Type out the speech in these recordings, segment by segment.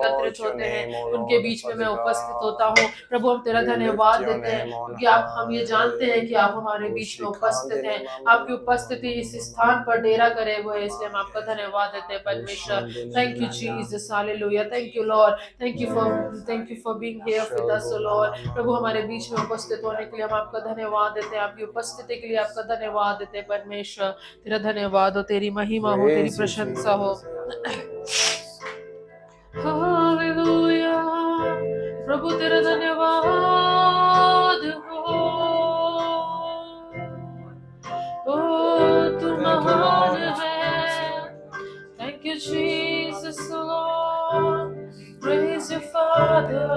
एकत्रित होते हैं उनके बीच में मैं उपस्थित होता हूँ। प्रभु हम तेरा धन्यवाद देते हैं क्योंकि हम ये जानते हैं कि आप हमारे बीच में उपस्थित हैं। आपकी उपस्थिति इस स्थान पर डेरा करे हुए है, इसलिए हम आपका धन्यवाद देते हैं परमेश्वर। Thank you Jesus, hallelujah. Thank you Lord, thank you for being here with us Lord. प्रभु हमारे बीच में उपस्थित होने के लिए हम आपका धन्यवाद देते हैं, आपकी उपस्थिति के लिए आपका धन्यवाद देते हैं परमेश्वर। तेरा धन्यवाद हो, तेरी महिमा हो, तेरी प्रशंसा हो। हालेलुया प्रभु तेरा धन्यवाद हो। ओ तू महान है। Thank you Jesus Lord, praise you father.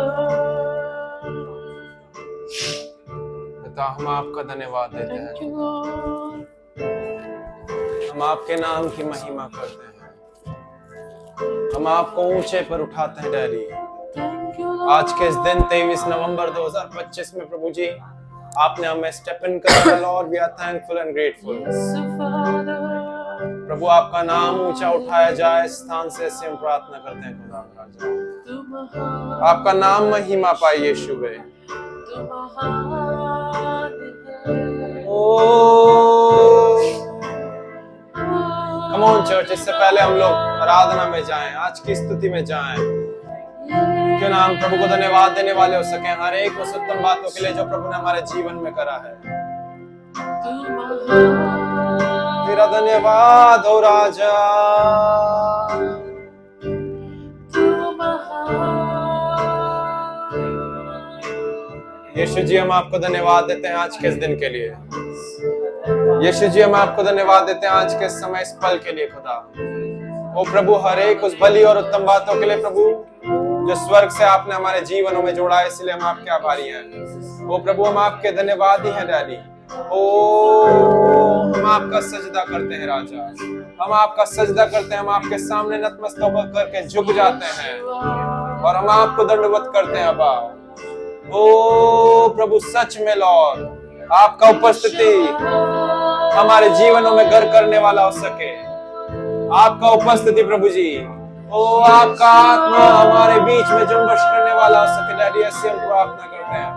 पिता हम आपका धन्यवाद देते हैं, हम आपके नाम की महिमा करते हैं, हम आपको ऊंचे पर उठाते हैं डैडी। आज के इस दिन 23 नवंबर 2025 में प्रभु जी आपने हमें स्टेप इन कर Lord, we are thankful and grateful. प्रभु आपका नाम ऊंचा उठाया जाए इस स्थान से, ऐसे हम प्रार्थना करते हैं खुदा राजा। आपका नाम महिमा पाए यीशुवे। कम ऑन चर्च, इससे पहले हम लोग आराधना में जाएं, आज की स्तुति में जाएं। क्यों ना हम प्रभु को धन्यवाद देने वाले हो सके हर एक उस उत्तम बातों के लिए जो प्रभु ने हमारे जीवन में करा है। तेरा धन्यवाद हो राजा, यीशु जी हम आपको धन्यवाद देते हैं आज के इस दिन के लिए। यीशु जी हम आपको धन्यवाद देते हैं आज के समय इस पल के लिए खुदा। ओ प्रभु हर एक उस भली और उत्तम बातों के लिए प्रभु जो स्वर्ग से आपने हमारे जीवनों में जोड़ा है, इसलिए हम आपके आभारी हैं। ओ प्रभु हम आपके धन्यवादी हैं डैडी। ओ हम आपका सजदा करते हैं राजा, हम आपका सजदा करते हैं, हम आपके सामने नतमस्तक होकर करके झुक जाते हैं और हम आपको दंडवत करते हैं अब्बा। ओ प्रभु सच में लॉर्ड आपका उपस्थिति हमारे जीवनों में घर करने वाला हो सके, आपका उपस्थिति प्रभु जी, ओ आपका आत्मा हमारे बीच में जुम्बश करने वाला हो सके डैडी, ऐसे हम प्रार्थना करते हैं।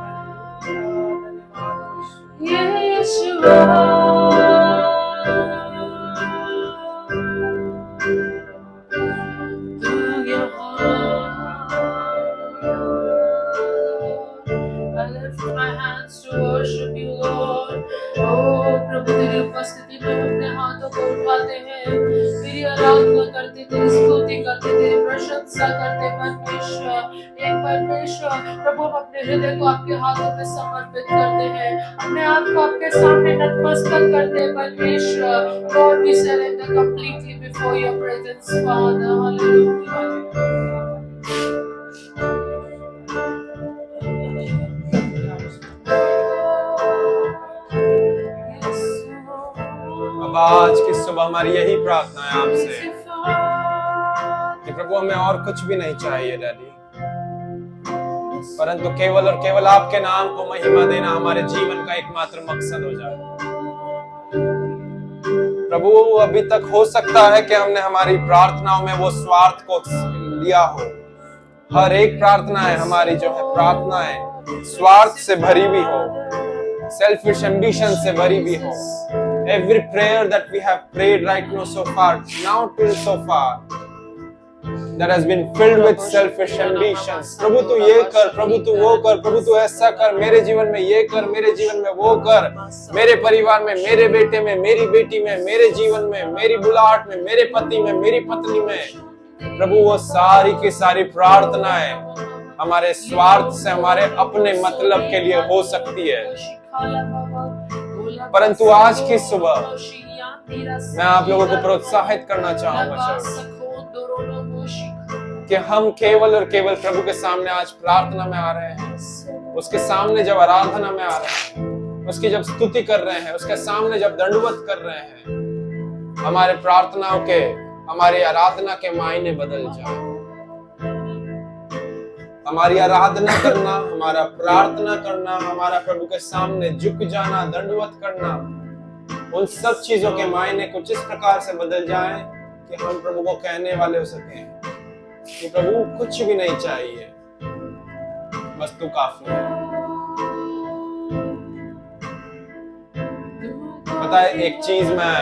प्रभु तेरी उपस्थिति में अपने हाथों को उठाते हैं, तेरी आराधना करते, तेरी स्तुति करते, तेरी प्रशंसा करते परमेश्वर। एक परमेश्वर प्रभु हम अपने हृदय को आपके हाथों में समर्पित करते हैं, अपने आप को आपके सामने नतमस्तक करते हैं परमेश्वर। Lord, we surrender completely before your presence, Father. Hallelujah. अब आज की सुबह हमारी यही प्रार्थना है आपसे कि प्रभु हमें और कुछ भी नहीं चाहिए डैडी, परंतु केवल और केवल आपके नाम को महिमा देना हमारे जीवन का एकमात्र मकसद हो जाए। प्रभु अभी तक हो सकता है कि हमने हमारी प्रार्थनाओं में वो स्वार्थ को लिया हो। हर एक प्रार्थनाएं हमारी जो है प्रार्थनाएं स्वार्थ से भरी भी हो, selfish ambition से भरी भी हो। Every prayer that we have prayed right now so far, now till so far, that has been filled with selfish ambitions. प्रभु तू ये कर, प्रभु तू वो कर, प्रभु तू ऐसा कर, मेरे जीवन में ये कर, मेरे जीवन में वो कर, मेरे परिवार में, मेरे बेटे में, मेरी बेटी में, मेरे जीवन में, मेरी बुलाहट में, मेरे पति में, मेरी पत्नी में। प्रभु वो सारी की सारी प्रार्थनाएं हमारे स्वार्थ से, हमारे अपने मतलब के लिए हो सकती है, परंतु आज की सुबह मैं आप लोगों को प्रोत्साहित करना चाहूंगा कि हम केवल और केवल प्रभु के सामने आज प्रार्थना में आ रहे हैं, उसके सामने जब आराधना में आ रहे हैं, उसकी जब स्तुति कर रहे हैं, उसके सामने जब दंडवत कर रहे हैं, हमारे प्रार्थनाओं के, हमारी आराधना के मायने बदल जाए। हमारी आराधना करना, हमारा प्रार्थना करना, हमारा प्रभु के सामने झुक जाना, दंडवत करना, उन सब चीजों के मायने कुछ इस प्रकार से बदल जाएं कि हम प्रभु को कहने वाले हो सके कि प्रभु कुछ भी नहीं चाहिए, बस तू काफी है। पता है, एक चीज मैं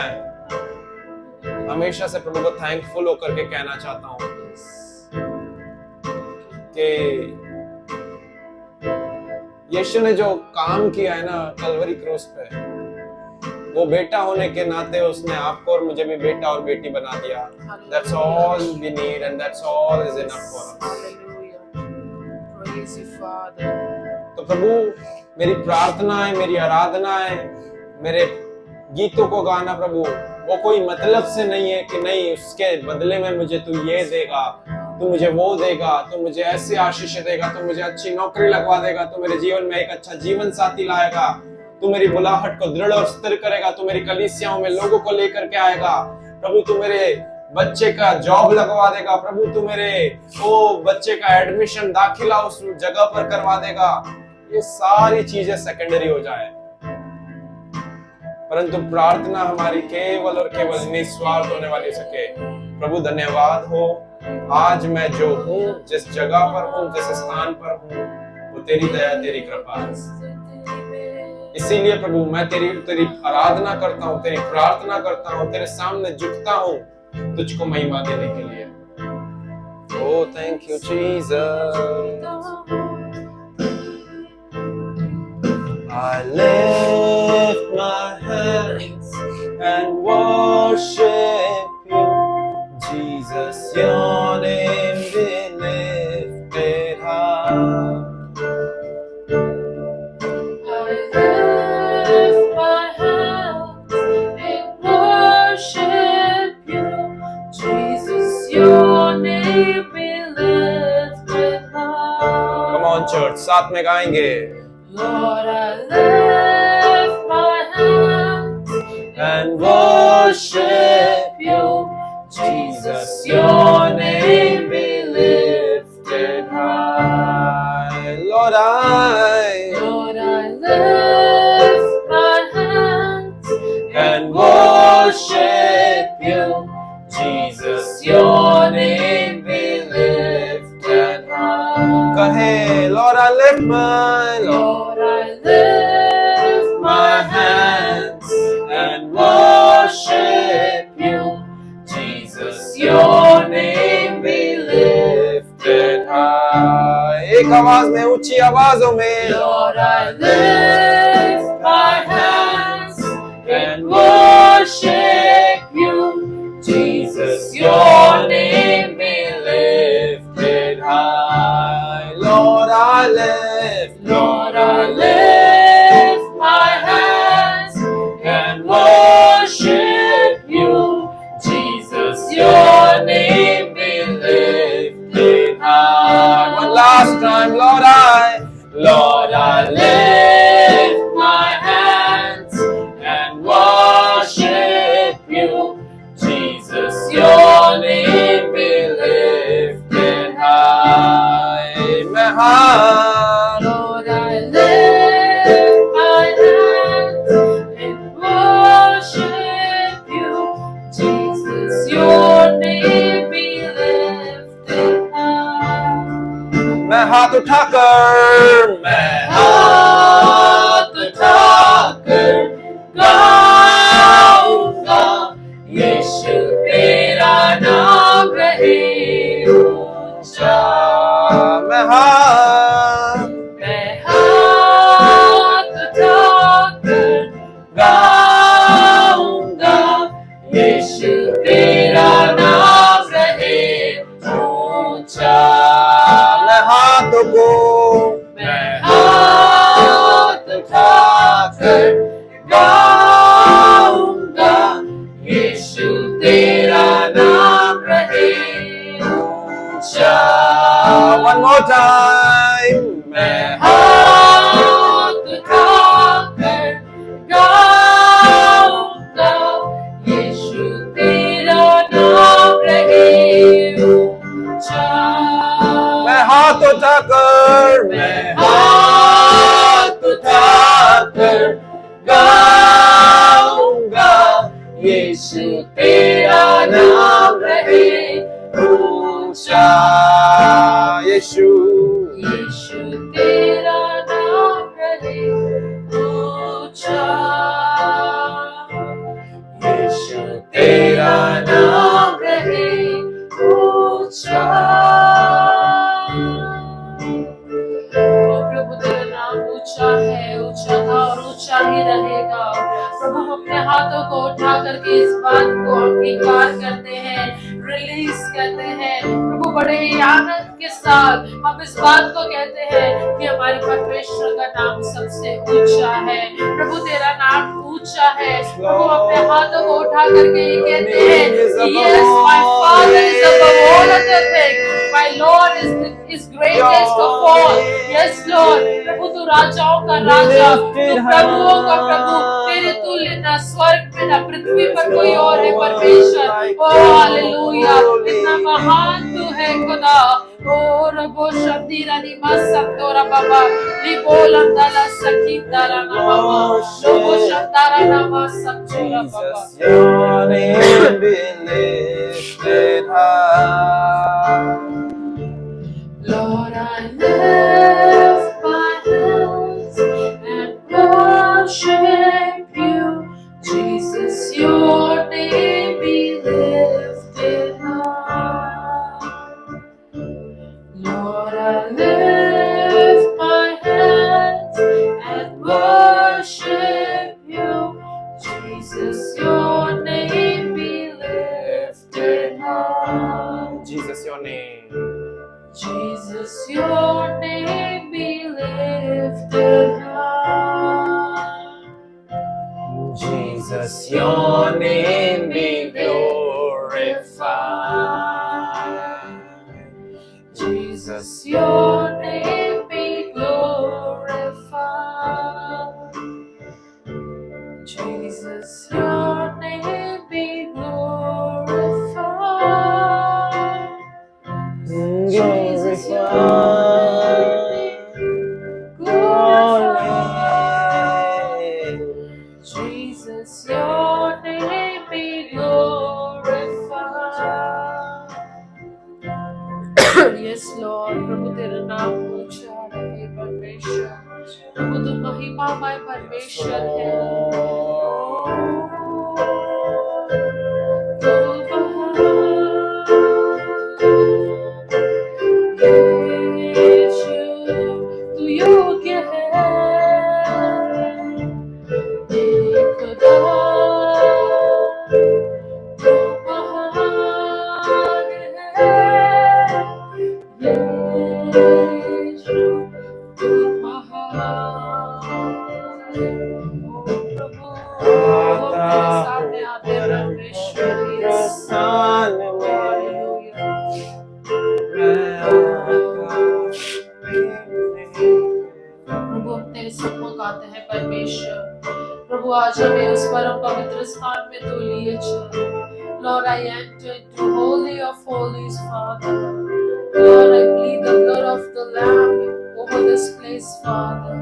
हमेशा से प्रभु को थैंकफुल होकर के कहना चाहता हूं कि यीशु ने जो काम किया है ना कलवरी क्रूस पे, वो बेटा होने के नाते उसने आपको और मुझे भी बेटा और बेटी बना दिया। That's all we need and that's all is enough for us. Praise you, Father. तो प्रभु, मेरी प्रार्थना है, मेरी आराधना है, मेरे गीतों को गाना प्रभु, वो कोई मतलब से नहीं है कि नहीं उसके बदले में मुझे तू ये देगा, तू मुझे वो देगा, तू मुझे ऐसे आशीष देगा, तू मुझे अच्छी नौकरी लगवा देगा, तू मेरे जीवन में एक अच्छा जीवन साथी लाएगा, तू मेरी बुलाहट को दृढ़ और स्थिर करेगा, तू मेरी कलीसियाओं में लोगों को लेकर के आएगा, प्रभु तू मेरे बच्चे का जॉब लगवा देगा, प्रभु तू मेरे वो बच्चे का एडमिशन दाखिला उस जगह पर करवा देगा। ये सारी चीजें सेकेंडरी हो जाए, परंतु प्रार्थना हमारी केवल और केवल निस्वार्थ होने वाली सके। प्रभु धन्यवाद हो, आज मैं जो हूँ, जिस जगह पर हूँ, जिस स्थान पर हूँ, वो तेरी दया, तेरी कृपा है। इसीलिए प्रभु मैं तेरी आराधना करता हूँ, तेरी प्रार्थना करता हूँ, तेरे सामने झुकता हूँ तुझको महिमा देने के लिए। Oh, thank you, Jesus. I lift my hands and worship you, Jesus. Your name be lifted high. Church साथ में गाएंगे। Lord, I lift my hands and worship you, Jesus, your name be lifted high. Lord, I lift my hands and worship you, Jesus, your name be lifted high. Kahe, Lord, I lift my hands and worship you, Jesus, your name be lifted high. एक आवाज में, ऊंची आवाजों में, Lord, I lift my hands and worship you, Jesus, your name be lifted high. Lord, I lift my hands and worship you, Jesus, your name be lifted high. One last time, Lord, I lift my hands and worship you, Jesus, your name be lifted high. Lord, I lift my hands and worship you, Jesus, your name be lifted high. मैं हाथ उठाकर गाऊंगा, यीशु तेरा नाम रहे ऊंचा। मैं हाथ उठाकर गाऊंगा, यीशु तेरा नाम रहे ऊंचा। मैं हाथों को हाथ उठाकर गाऊंगा, यीशु तेरा नाम रहे ऊंचा। One more time. मैं हाथ उठाकर गाऊंगा, यीशु तेरा नाम रहे ऊंचा। मैं हाथ उठाकर गाऊंगा, यीशु तेरा नाम रहे ऊंचा। यीशु यीशु तेरा नाम रहे ऊंचा, यीशु तेरा नाम रहे ऊंचा। ओ प्रभु तेरा नाम ऊंचा है, ऊंचा था और ऊंचा ही रहेगा। प्रभु हम अपने हाथों को उठा करके इस बात को अंगीकार करते हैं, रिलीज करते हैं प्रभु। बड़े ही आनंद के साथ हम इस बात को कहते हैं कि हमारे परमेश्वर का नाम सबसे ऊंचा है। प्रभु तेरा नाम ऊंचा है। प्रभु अपने हाथों को उठा करके ये कहते हैं कि yes, my Father is above all other things, my Lord is greatest of all। Yes Lord, प्रभु तू राजाओं का राजा, तू प्रभुओं का प्रभु, तेरे तुल्य ना स्वर्ग में ना पृथ्वी पर कोई और है परमेश्वर। ओ हालेलुया, इतना महान तू है खुदा। ओ रबो शब्दीरा निमा सत्तोरा बाबा लिबोल अंदाला सखीतारा ना बाबा रबो शब्दारा नामा सच्चोरा बाबा। Your name be lifted high. Lord, I lift my hands and worship you. Jesus, your name be lifted high. Lord, I lift my hands and worship you. Jesus, your name be lifted high. Jesus, your name. Jesus, your name be lifted high. Jesus, your name be glorified. Jesus, your name be glorified. Jesus, your name be glorified. Jesus, your name be glorified. Jesus, your name be glorified. Yes, Lord, प्रभु तेरा नाम ऊंचा है परमेश्वर। प्रभु तू महिमामय परमेश्वर है। यीशु तू योग्य है, खुदा तू महान है। यीशु तू महान है। ओ प्रभु हम तेरे सामने आते हैं परमेश्वर। Yes hallelujah. प्रभु हम तेरे सम्मुख आते हैं परमेश्वर। प्रभु आज हमें उस परम पवित्र स्थान में तू लिए चल। Lord, I enter into holy of holies, Father. Lord, I plead the blood of the Lamb over this place, Father.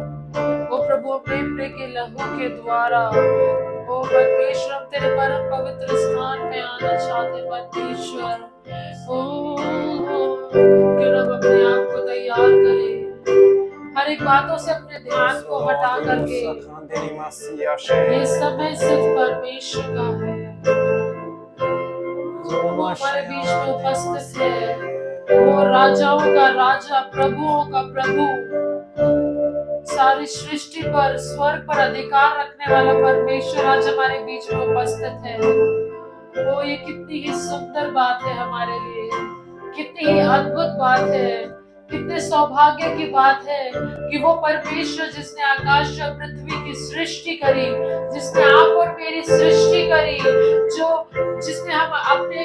ओ प्रभु अपने प्रे के लहू के द्वारा ओ परमेश्वर हम तेरे परम पवित्र स्थान में आना चाहते परमेश्वर। ओ क्यों हम अपने आप को तैयार करें, हर एक बातों से अपने ध्यान को हटा करके ये समय सिर्फ परमेश्वर का है। वो हमारे बीच में उपस्थित है, वो राजाओं का राजा, प्रभुओं का प्रभु, सारी सृष्टि पर स्वर्ग पर अधिकार रखने वाला परमेश्वर आज हमारे बीच में उपस्थित है। वो ये कितनी ही सुंदर बात है हमारे लिए, कितनी ही अद्भुत बात है, कितने सौभाग्य की बात है कि वो परमेश्वर जिसने आकाश और पृथ्वी की सृष्टि करी, जिसने आप और मेरी सृष्टि करी, जिसने हम अपने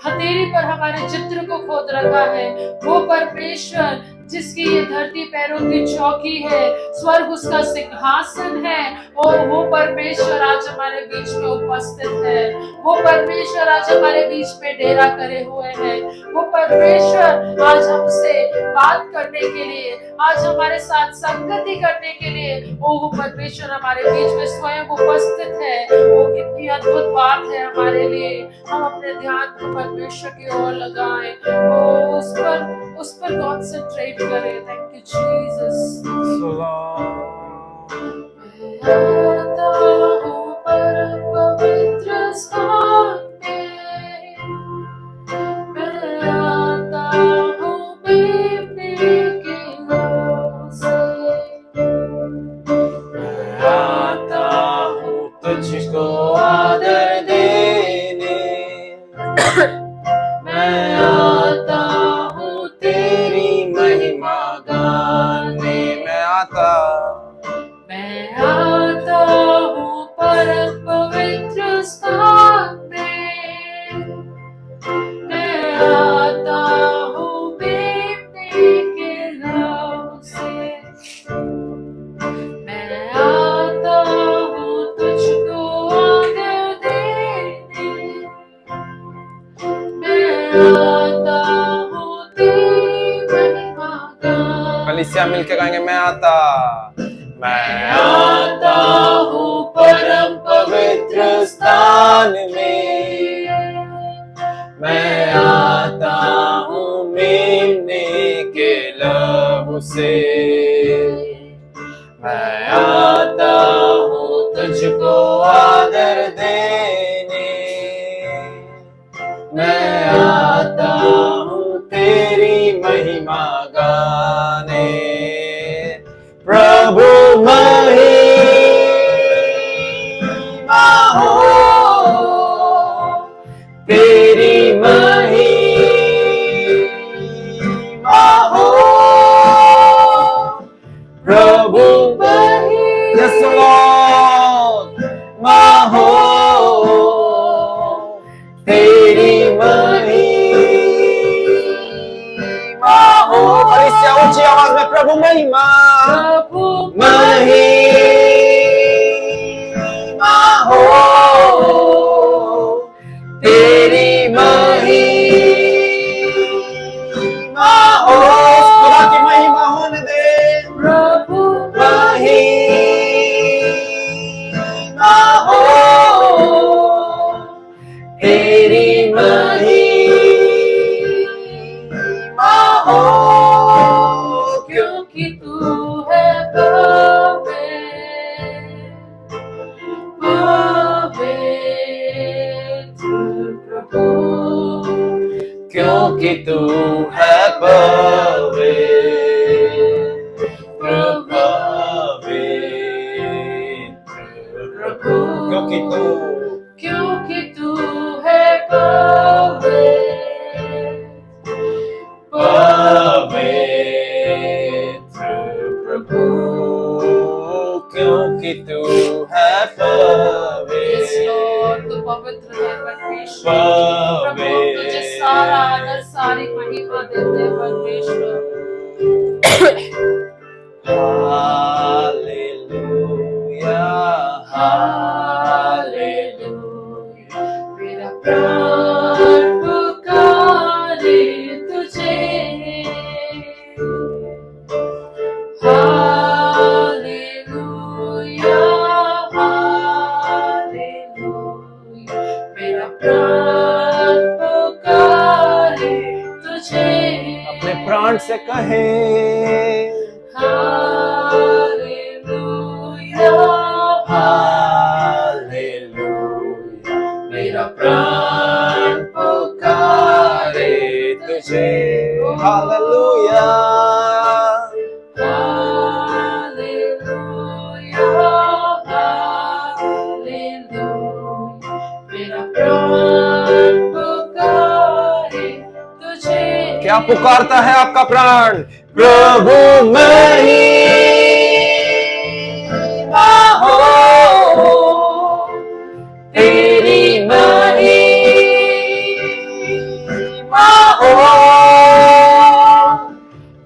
हथेली पर हमारे चित्र को खोद रखा है, वो परमेश्वर जिसकी ये धरती पैरों की चौकी है, स्वर्ग उसका सिंहासन है, और वो परमेश्वर आज हमारे बीच में उपस्थित है। वो परमेश्वर आज हमारे बीच में डेरा करे हुए हैं। वो परमेश्वर आज हमसे बात करने के लिए, आज हमारे साथ संगति करने के लिए, वो परमेश्वर हमारे बीच में स्वयं उपस्थित है। वो कितनी अद्भुत बात है हमारे लिए। हम अपने ध्यान को परमेश्वर की ओर लगाएं, उस पर कॉन्सेंट्रेट करें। Thank you Jesus. आता हूँ परम पवित्र स्थान में, मैं आता हूँ बेटे के नाम से, मैं आता हूँ तुझको आदर देने, मैं आता हूँ तेरी महिमा गाने, मैं आता हूँ परम पवित्र स्थान में, मैं आता हूँ बेटे के नाम से, मैं आता हूँ तुझको आदर देने, मैं आता हूँ तेरी महिमा गाने। कलीसिया मिलके गाएंगे, मैं आता हूँ परम पवित्र स्थान में, मैं आता हूँ मेमने के लहू से, मैं आता हूँ तुझको आदर देने, मैं आता हूँ तेरी महिमा गाने, प्रभु महिमा हो, तेरी महिमा हो, प्रभु यस लॉर्ड हो, तेरी महिमा हो। और इससे ऊंची आवाज में प्रभु महिमा, महिमा हो, तेरी महिमा हो, खुदा की महिमा होने दे, प्रभु महिमा हो, तेरी महिमा हो, क्योंकि तू है पवित्र प्रभु, क्योंकि तू है पवित्र प्रभु, क्योंकि तू है पवित्र प्रभु, क्योंकि तू है तू पवित्र है परमेश्वर। प्रभु तुझे सारा आदर, सारी महिमा देते हैं परमेश्वर। हालेलुया, हालेलुया, मेरा प्राण पुकारे तुझे। हालेलुया, हालेलुया, मेरा प्राण पुकारे तुझे। अपने प्राण से कहे हालेलुया, हालेलुया, मेरा प्राण पुकारे तुझे। हालेलुया, हालेलुया, हालेलुया, मेरा प्राण पुकारे तुझे। क्या पुकारता है आपका प्राण? प्रभु महिमा हो, तेरी महिमा हो,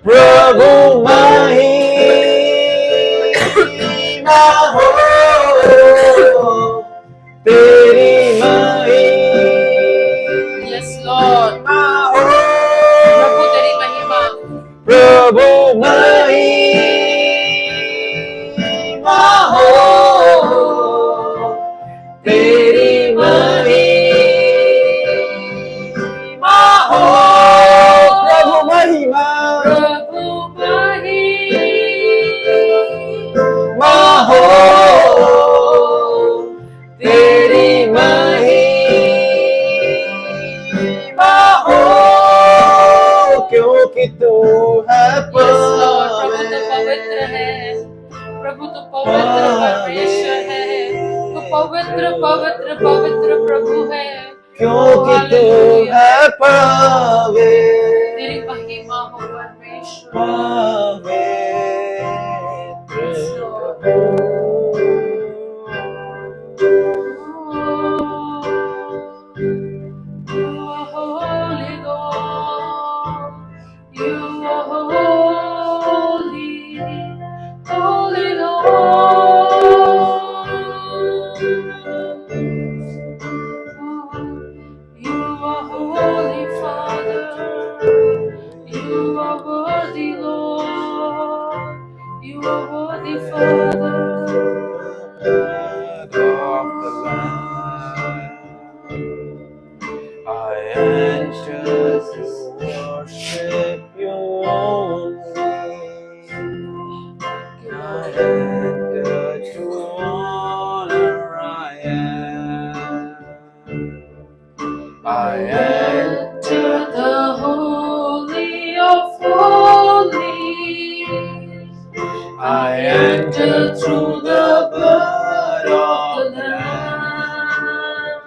प्रभु हो तेरी महिमा यस लॉर्ड, हो प्रभु तेरी महिमा, प्रभु महिमा हो तेरी महिमा हो प्रभु महिमा प्रभु महिमा हो तेरी महिमा हो क्योंकि तू है यस लॉर्ड, प्रभु तो पवित्र है, प्रभु तो पवित्र परमेश्वर है, तो पवित्र पवित्र पवित्र प्रभु है, क्योंकि तू है पवित्र तेरी महिमा हो परमेश्वर। You are holy Lord, you are holy, holy Lord. You are holy Father, you are worthy Lord, you are worthy Father. I enter to worship you only. I enter to honor I am. I Enter the holy of holies. I enter through the blood of the Lamb.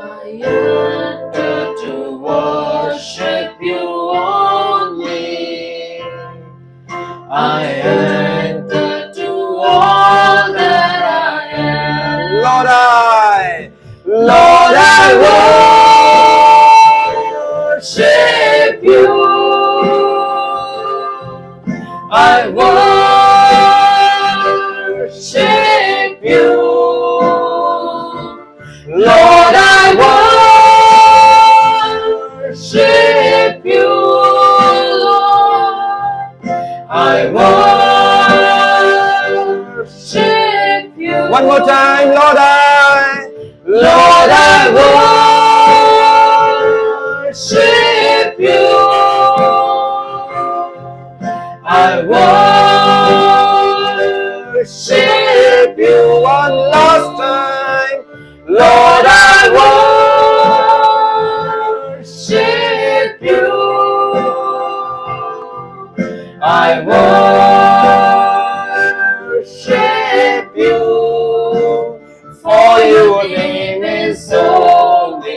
I enter to worship you only. I enter to all that I am. Lord, I worship you. I worship you. Lord, I worship you. Lord, I worship you. One more time, Lord, I worship you. I worship you. One last time, Lord, I worship you. I worship you. For your name is holy,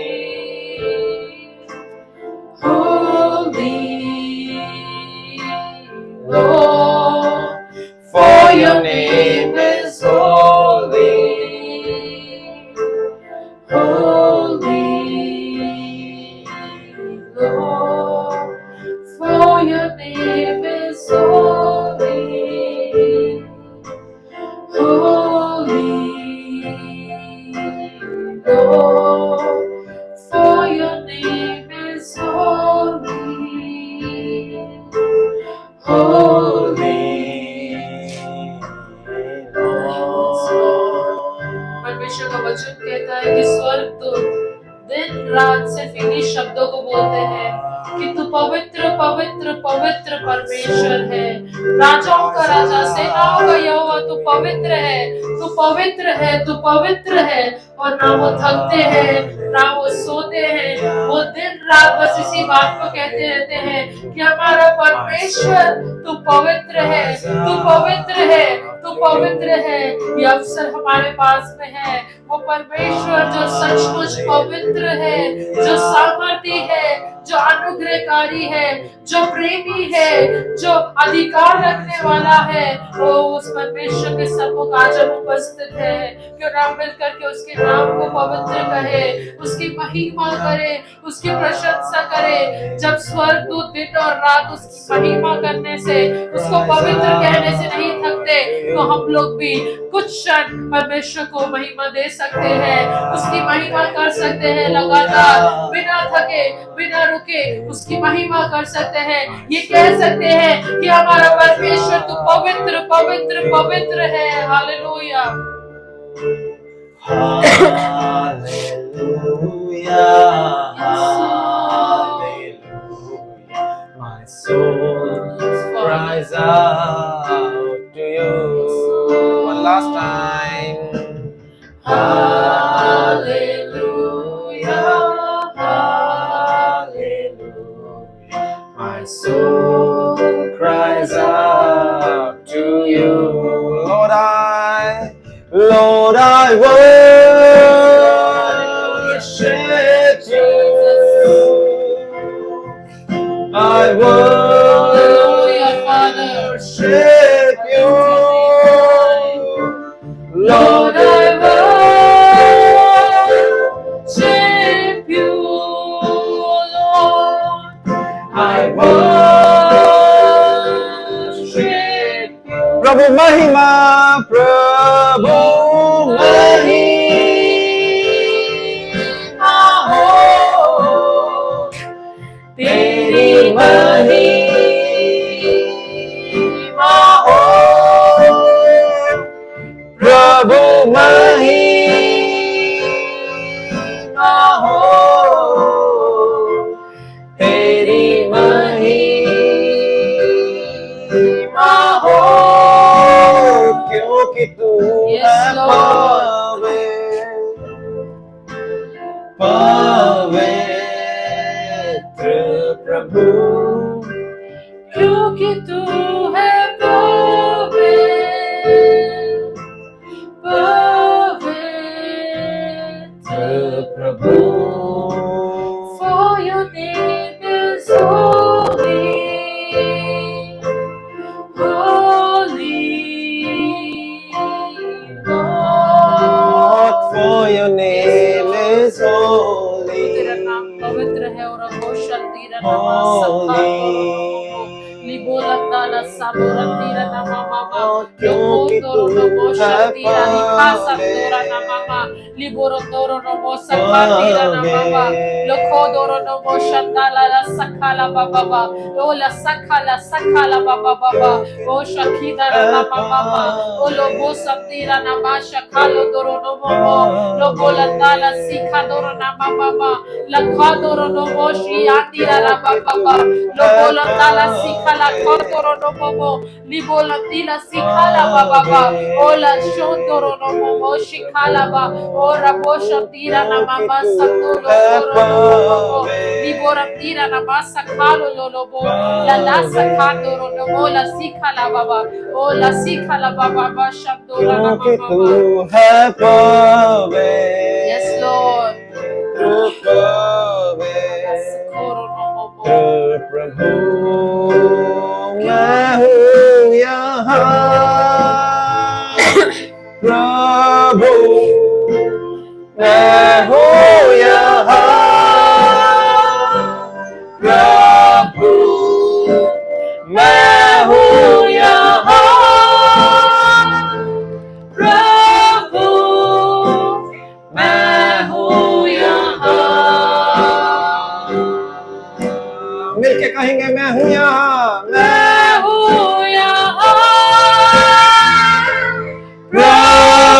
Holy Lord, for your name is holy. holy Lord, for your name is holy, holy Lord, for your name is holy, holy Lord. परमेश्वर का वचन कहता है कि स्वर्ग तो दिन रात सिर्फ इन्हीं शब्दों को बोलते हैं कि तू पवित्र पवित्र पवित्र परमेश्वर है, राजाओं का राजा, सेनाओं का यहोवा, तू पवित्र है, तू पवित्र है, तू पवित्र है। और ना वो थकते हैं, ना वो सोते हैं, वो दिन रात बस इसी बात को कहते रहते हैं कि हमारा परमेश्वर तू पवित्र है, तू पवित्र है, तू पवित्र है। ये अवसर हमारे पास में है, वो परमेश्वर जो सचमुच पवित्र है, जो सामर्थी है, जो अनुग्रहकारी है, जो प्रेमी है, जो अधिकार रखने वाला है, वो उस परमेश्वर के सम्मुख आज हम उपस्थित है। क्यों ना मिलकर के उसके नाम को पवित्र कहे, उसकी महिमा करे, उसकी प्रशंसा करे। जब स्वर्गदूत दिन और रात उसकी महिमा करने से, उसको पवित्र कहने से नहीं थकते, तो हम लोग भी कुछ क्षण परमेश्वर को महिमा दे सकते हैं, उसकी महिमा कर सकते हैं। लगातार बिना थके बिना रुके उसकी महिमा कर सकते हैं। ये कह सकते हैं कि हमारा परमेश्वर तो पवित्र पवित्र पवित्र है। Hallelujah, Hallelujah, hallelujah. My soul cries out to you. One last time. Hallelujah, hallelujah. My soul cries out to you. Lord, I worship you. I worship you. Lord, I worship you. Lord, I worship you. प्रभु महिमा, प्रभु महिमा हो, तेरी महिमा हो, प्रभु महिमा हो, तेरी महिमा हो, क्योंकि तू है पवित्र प्रभु, क्योंकि तू है पवित्र प्रभु। For your name is holy, holy, Lord, for your name is holy, तेरा नाम पवित्र है और अघोषण तेरा नाम holy, लिबोलंदाला साबोरंदीरा नमः क्योंकि तू है लिखासंदोरा नमः लिबोरंदोरो नमो सखातीरा नमः लखोदोरो नमो शंदाला सखाला बाबा ओ ला सखाला बाबा ओ शखीदा नमः ओ लोबो संदीरा नमः शखालो दोरो नमः लोबोलंदाला सिखादोरो नमः लखोदोरो नमो श्री आतीरा बाबा लोबोलंदाला सिखाला खोदोरो नमः लिबोलंदीला सिखाला बाबा ओ ला शोदोरो नमः शिखाला बा ओ रबो शतीरा नमः सतोलो दोरो लिबोरंदीरा नमः सखालो लोबो ला सखादोरो नमः ला सिखाला बाबा ओ ला सिखाला बाबा शब्दोरा क्योंकि नमः। तू है पवित्र Yes Lord, प्रभु, मैं हूँ यहाँ प्रभु, मैं हूँ यहाँ प्रभु, मैं हूँ यहाँ प्रभु, मैं हूँ यहाँ। मिलके कहेंगे मैं हूँ यहाँ, मैं हूँ यहाँ प्रभु,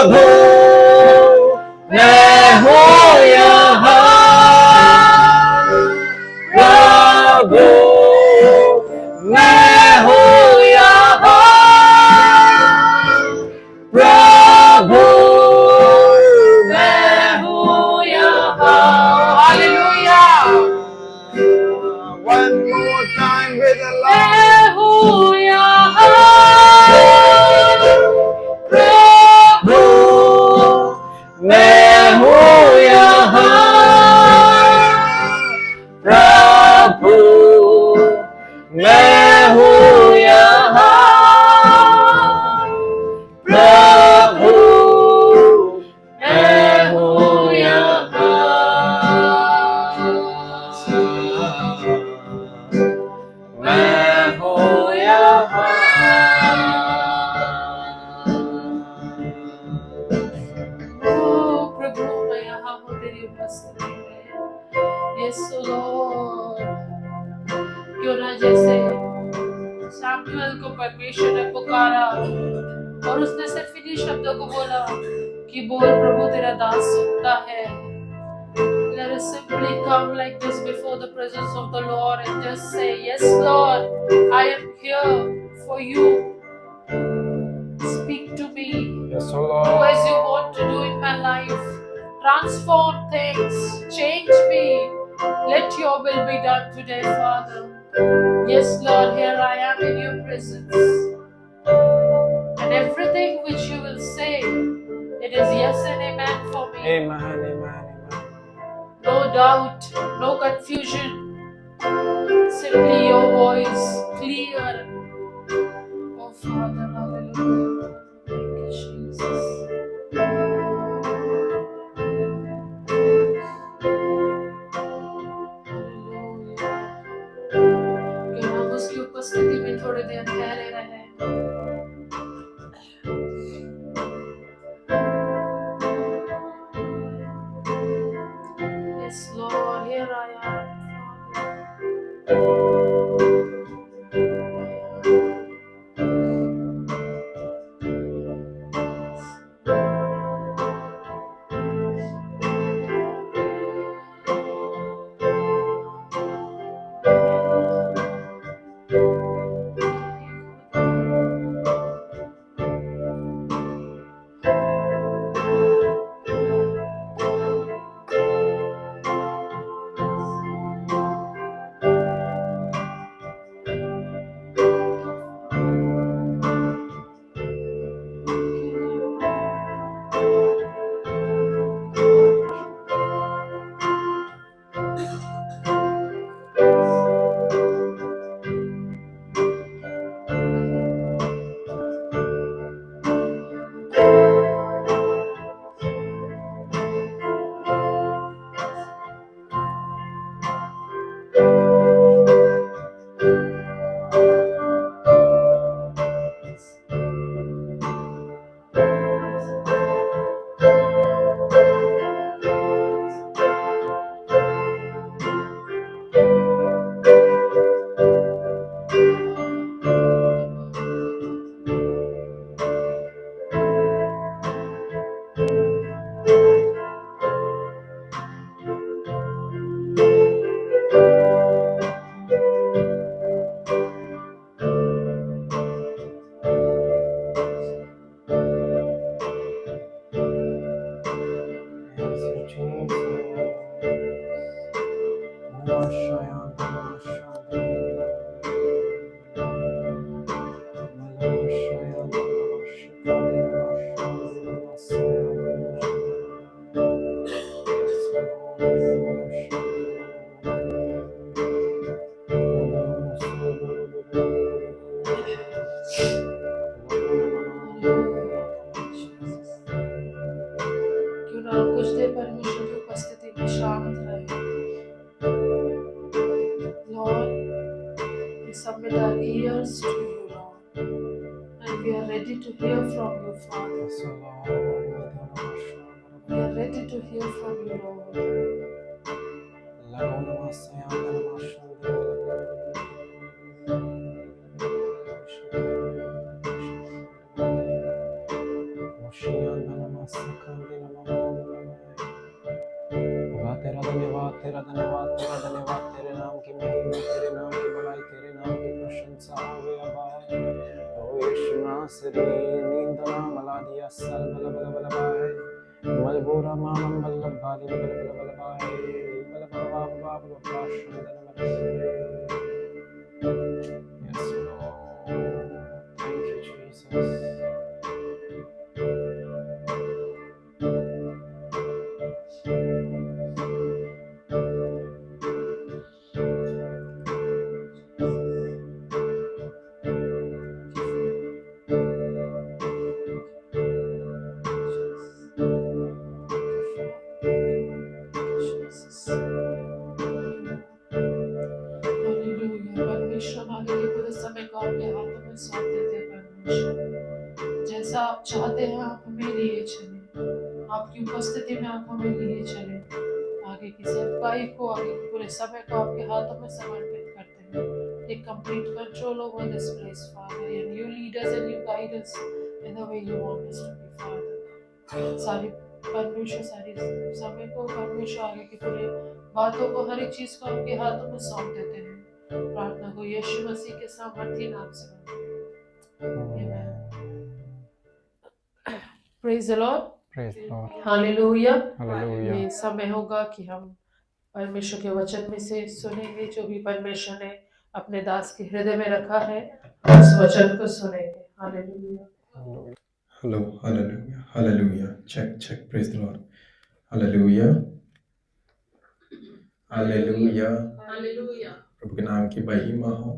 शामुएल को परमेश्वर ने पुकारा और उसने सिर्फ इन्हीं शब्दों को बोला कि बोल प्रभु तेरा दास सुनता है। Let us simply come like this before the presence of the Lord and just say, yes Lord, I am here for you. Speak to me. Yes, Do Lord. as you want to do in my life. Transform things. Change me. Let your will be done today, Father. Yes, Lord, here I am in your presence. And everything which you will say, it is yes and amen for me. Amen, amen, amen. No doubt, no confusion. Simply your voice, clear. Oh, Father, hallelujah. Thank you, Jesus. कि हम उसकी उपस्थिति में थोड़ी देर ठहरे रहे। Yes, Lord, here I am, Father. क्यों ना कुछ देर परमेश्वर की उपस्थिति में शांत रहे। Lord, we submit our ears to you, Lord, and we are ready to hear from you, Father. We are ready to hear from you, Lord. तेरा धन्यवाद, तेरा धन्यवाद, तेरा धन्यवाद, तेरे नाम की महिमा, तेरे नाम की बड़ाई, तेरे नाम की प्रशंसा होवे अबाय। ओ यीशु नासरी नींदना मला दिया सल बल बल बल बाय। मलबोरा मामम बल बाली बल बल बल बाय। बल बल बाब बाब बाश बल बल। Yes, Lord. Thank you, Jesus. परमेश्वर आगे के पूरे समय को आपके हाथों में सौंप देते हैं परमेश्वर। जैसा आप चाहते हैं आप हमें लिए चले, आपकी उपस्थिति में आप हमें लिए चले। आगे की सेवकाई को, आगे के पूरे समय को आपके हाथों में समर्पित करते हैं। take complete control over this place, Father, and you lead us and you guide us in the way you want us to be, Father. सारी परमेश्वर सारी समय को परमेश्वर आगे की पूरी बातों को हर एक चीज को आपके हाथों में सौंप देते हैं। प्रार्थना को यीशु मसीह के सामर्थी नाम से Amen. Praise the Lord. Praise the Lord. Hallelujah. Hallelujah. ये समय होगा कि हम परमेश्वर के वचन में से सुनेंगे, जो भी परमेश्वर ने अपने दास के हृदय में रखा है, उस वचन को सुनेंगे। Hallelujah. Hello, hallelujah, hallelujah. Check, praise the Lord. Hallelujah, hallelujah. Hallelujah. प्रभु के नाम की महिमा हो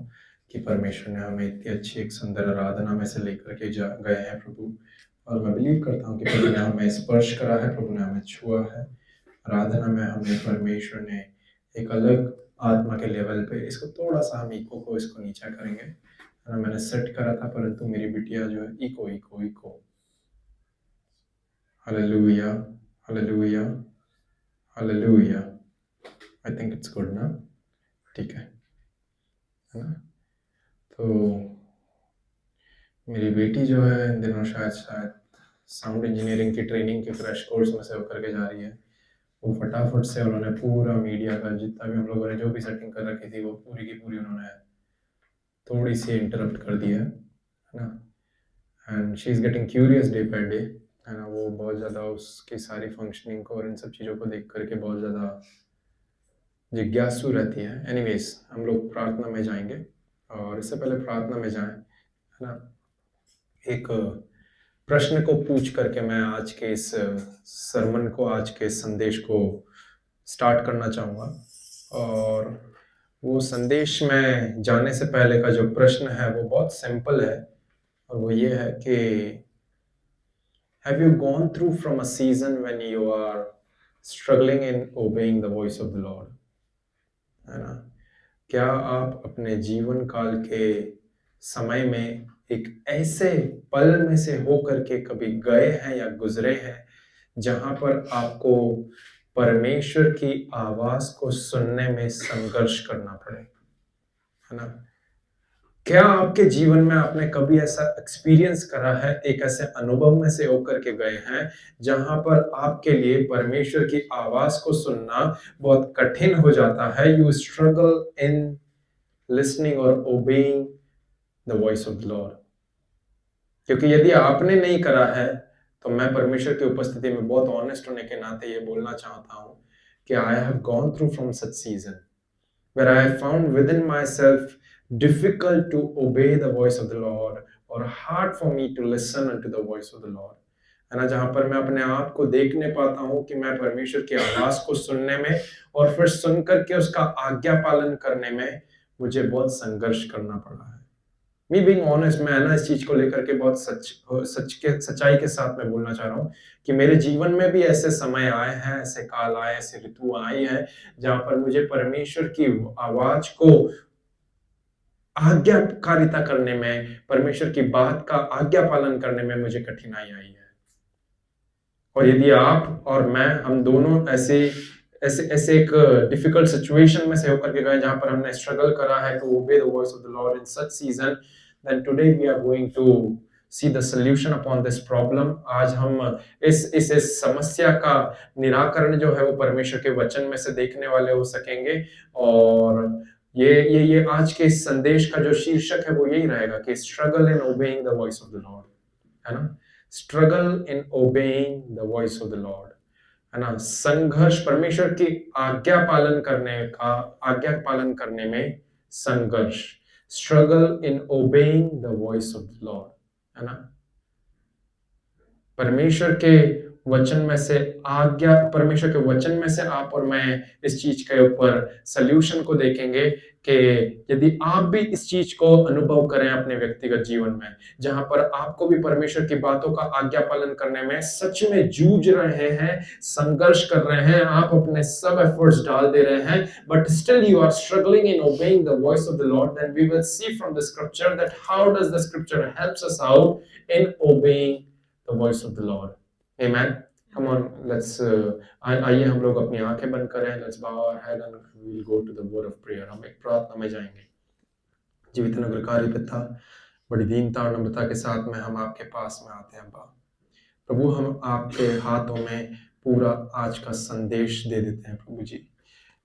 कि परमेश्वर ने हमें इतनी अच्छी एक सुंदर आराधना में से लेकर के गए हैं प्रभु, और मैं बिलीव करता हूँ कि प्रभु ने हमें स्पर्श करा है, प्रभु ने हमें छुआ है। आराधना में हमें परमेश्वर ने एक अलग आत्मा के लेवल पे, इसको थोड़ा सा हम इको को इसको नीचा करेंगे, है ना। मैंने सेट करा था परंतु मेरी बिटिया जो है echo echo echo hallelujah hallelujah hallelujah. I think it's good ना, ठीक है ना। तो मेरी बेटी जो है इन दिनों शायद साउंड इंजीनियरिंग की ट्रेनिंग के क्रैश कोर्स में से होकर के जा रही है। वो फटाफट से उन्होंने पूरा मीडिया का जितना भी हम लोगों ने जो भी सेटिंग कर रखी थी वो पूरी की पूरी उन्होंने थोड़ी सी इंटरप्ट कर दी है ना। And she is getting curious day by day, है ना। वो बहुत ज़्यादा उसकी सारी फंक्शनिंग को और इन सब चीज़ों को देख करके बहुत ज़्यादा जिज्ञासु रहती है। एनीवेज, हम लोग प्रार्थना में जाएंगे, और इससे पहले प्रार्थना में जाएं, है ना, एक प्रश्न को पूछ करके मैं आज के इस सरमन को, आज के संदेश को स्टार्ट करना चाहूँगा। और वो संदेश में जाने से पहले का जो प्रश्न है वो बहुत सिंपल है, और वो ये है कि have you gone through from a season when you are struggling in obeying the voice of the Lord, है ना। क्या आप अपने जीवन काल के समय में एक ऐसे पल में से होकर के कभी गए हैं या गुजरे हैं जहां पर आपको परमेश्वर की आवाज को सुनने में संघर्ष करना पड़े, है ना। क्या आपके जीवन में आपने कभी ऐसा एक्सपीरियंस करा है, एक ऐसे अनुभव में से होकर के गए हैं जहां पर आपके लिए परमेश्वर की आवाज को सुनना बहुत कठिन हो जाता है। यू स्ट्रगल इन लिसनिंग और obeying the voice of the Lord. क्योंकि यदि आपने नहीं करा है तो मैं परमेश्वर की उपस्थिति में बहुत ऑनेस्ट होने के नाते ये बोलना चाहता हूं कि I have gone through from such season where I have found within myself difficult to obey the voice of the Lord or hard for me to listen unto the voice of the Lord, है ना। जहां पर मैं अपने आप को देखने पाता हूं कि मैं परमेश्वर की आवाज को सुनने में और फिर सुन करके उसका आज्ञा पालन करने में मुझे बहुत संघर्ष करना पड़ा है। मी बीइंग ऑनेस्ट, मैं ना इस चीज को लेकर के बहुत सच्चाई के साथ मैं बोलना चाह रहा हूँ कि मेरे जीवन में भी ऐसे समय आए हैं, ऐसे काल आए, ऐसे ऋतु आई है जहां पर मुझे परमेश्वर की आवाज को आज्ञाकारिता करने में, परमेश्वर की बात का आज्ञा पालन करने में मुझे कठिनाई आई है। और यदि आप और मैं, हम दोनों ऐसे एक डिफिकल्ट सिचुएशन में से होकर के गए जहां पर हमने स्ट्रगल करा है to obey the voice of the Lord in such season, then today we are going to see the solution upon this problem. आज हम इस समस्या का निराकरण जो है वो परमेश्वर के वचन में से देखने वाले हो सकेंगे। और ये आज के इस संदेश का जो शीर्षक है वो यही रहेगा कि struggle in obeying the voice of the Lord, है ना। Struggle in obeying the voice of the Lord, है ना। संघर्ष, परमेश्वर की आज्ञा पालन करने में संघर्ष। Struggle in obeying the voice of the Lord, है ना। परमेश्वर के वचन में से आप और मैं इस चीज के ऊपर सल्यूशन को देखेंगे कि यदि आप भी इस चीज को अनुभव करें अपने व्यक्तिगत जीवन में, जहां पर आपको भी परमेश्वर की बातों का आज्ञा पालन करने में सच में जूझ रहे हैं, संघर्ष कर रहे हैं, आप अपने सब एफर्ट्स डाल दे रहे हैं, but still you are struggling in obeying the voice of the Lord, then we will see from the scripture that how does the scripture helps us out in obeying the voice of the Lord. Amen. Come on, let's आइए हम लोग अपनी आंखें बंद करें। Let's bow our head and we'll go to the word of prayer. हम एक प्रार्थना में जाएंगे। जीवित अनुग्रहकारी पिता, बड़ी दीनता और नम्रता के साथ में हम आपके पास में आते हैं अब्बा। प्रभु, हम आपके हाथों में पूरा आज का संदेश दे देते हैं प्रभु जी।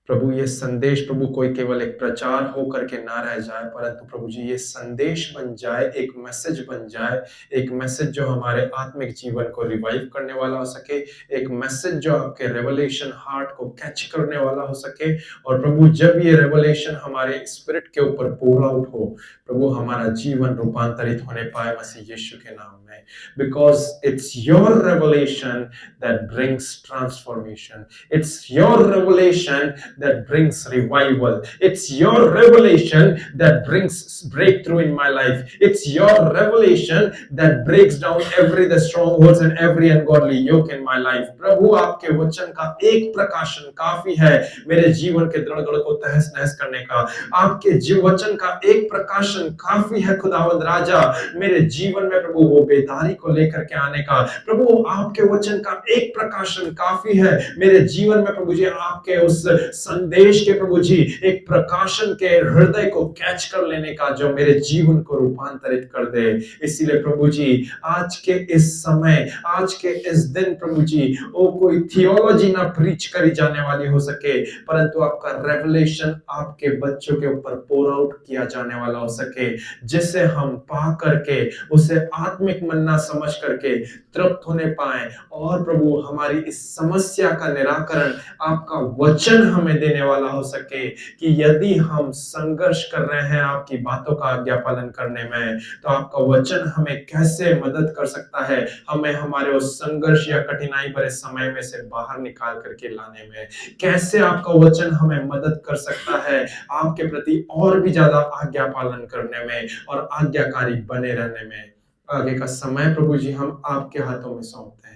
प्रभु, ये संदेश प्रभु कोई केवल एक प्रचार हो करके ना रह जाए, परंतु प्रभु जी ये संदेश बन जाए, एक मैसेज बन जाए, एक मैसेज जो हमारे आत्मिक जीवन को रिवाइव करने वाला हो सके, एक मैसेज जो आपके रेवलेशन हार्ट को कैच करने वाला हो सके। और प्रभु, जब ये रेवलेशन हमारे स्पिरिट के ऊपर पोर आउट हो, प्रभु हमारा जीवन रूपांतरित होने पाए मसीह यीशु के नाम में। Because it's your revelation that brings transformation, it's your revelation that brings revival. It's your revelation that brings breakthrough in my life. It's your revelation that breaks down every the strongholds and every ungodly yoke in my life. प्रभु, आपके वचन का एक प्रकाशन काफी है मेरे जीवन के दृढ़ को तहस नहस करने का। आपके वचन का एक प्रकाशन काफी है खुदावंद राजा मेरे जीवन में प्रभु वो बेदारी को लेकर के आने का। प्रभु, आपके वचन का एक प्रकाशन काफी है मेरे जीवन में प्रभु जी आपके उस संदेश के प्रभु जी एक प्रकाशन के हृदय को कैच कर लेने का जो मेरे जीवन को रूपांतरित कर दे। इसीलिए प्रभु जी आज के इस समय, आज के इस दिन प्रभु जी वो कोई थियोलॉजी ना प्रीच करी जाने वाली हो सके, परंतु आपका रेवलेशन आपके बच्चों के ऊपर पोर आउट किया जाने वाला हो सके, जिसे हम पा करके उसे आत्मिक मन्ना समझ करके तृप्त होने पाए। और प्रभु हमारी इस समस्या का निराकरण आपका वचन हमें देने वाला हो सके कि यदि हम संघर्ष कर रहे हैं आपकी बातों का आज्ञा पालन करने में, तो आपका वचन हमें कैसे मदद कर सकता है, हमें हमारे उस संघर्ष या कठिनाई भरे समय में से बाहर निकाल करके लाने में। कैसे आपका वचन हमें मदद कर सकता है आपके प्रति और भी ज्यादा आज्ञा पालन करने में और आज्ञाकारी बने रहने में। आगे का समय प्रभु जी हम आपके हाथों में सौंपते हैं।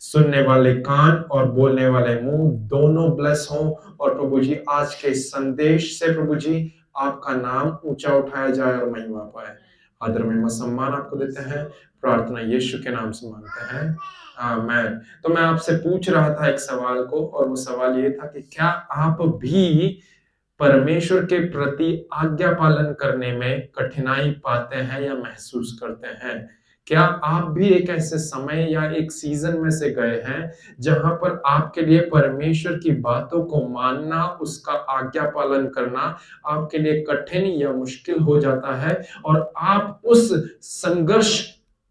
सुनने वाले कान और बोलने वाले मुंह दोनों ब्लेस हों। और प्रभु जी आज के संदेश से प्रभु जी आपका नाम ऊंचा उठाया जाए और महिमा पाए। आदर महिमा सम्मान आपको देते हैं, प्रार्थना यीशु के नाम से मांगते हैं, आमीन। तो मैं आपसे पूछ रहा था एक सवाल को, और वो सवाल ये था कि क्या आप भी परमेश्वर के प्रति आज्ञा पालन करने में कठिनाई पाते हैं या महसूस करते हैं? क्या आप भी एक ऐसे समय या एक सीजन में से गए हैं जहां पर आपके लिए परमेश्वर की बातों को मानना, उसका आज्ञा पालन करना आपके लिए कठिन या मुश्किल हो जाता है, और आप उस संघर्ष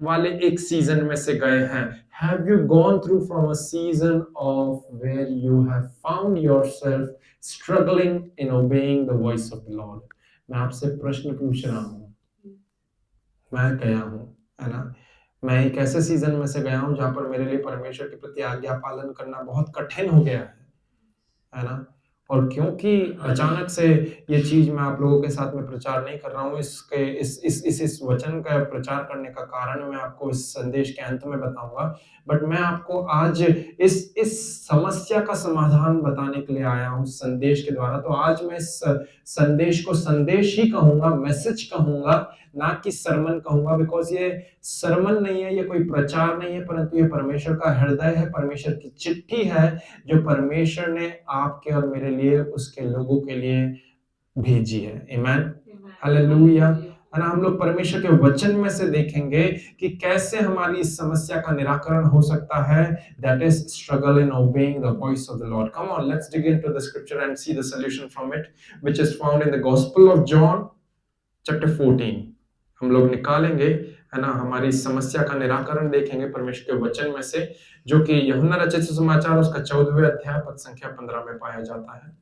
वाले एक सीजन में से गए हैं? Have you gone through from a season of where you have found yourself struggling in obeying the voice of the Lord? मैं आपसे प्रश्न पूछ रहा हूँ, मैं गया हूँ, है ना? मैं एक ऐसे सीजन में से गया हूँ जहां पर मेरे लिए परमेश्वर के प्रति आज्ञा पालन करना बहुत कठिन हो गया है ना? और क्योंकि अचानक से ये चीज मैं आप लोगों के साथ में प्रचार नहीं कर रहा हूँ, इसके इस वचन का प्रचार करने का कारण मैं आपको इस संदेश के अंत में बताऊंगा, बट मैं आपको आज इस समस्या का समाधान बताने के लिए आया हूँ संदेश के द्वारा। तो आज मैं इस संदेश को संदेश ही कहूंगा, मैसेज कहूंगा, ना कि सरमन कहूंगा, बिकॉज ये सरमन नहीं है, ये कोई प्रचार नहीं है, परंतु ये परमेश्वर का हृदय है, परमेश्वर की चिट्ठी है जो परमेश्वर ने आपके और मेरे लिए, उसके लोगों के लिए भेजी है। आमीन, हालेलुया, है ना? हम लोग परमेश्वर के वचन में से देखेंगे कि कैसे हमारी इस समस्या का निराकरण हो सकता है, that is struggle in obeying the voice of the Lord. Come on, let's dig into the scripture and see the solution from it, which is found in the Gospel of John chapter 14. हम लोग निकालेंगे, है ना, हमारी समस्या का निराकरण देखेंगे परमेश्वर के वचन में से, जो कि यूहन्ना रचित सुसमाचार उसका 14वें अध्याय पद संख्या 15 में पाया जाता है।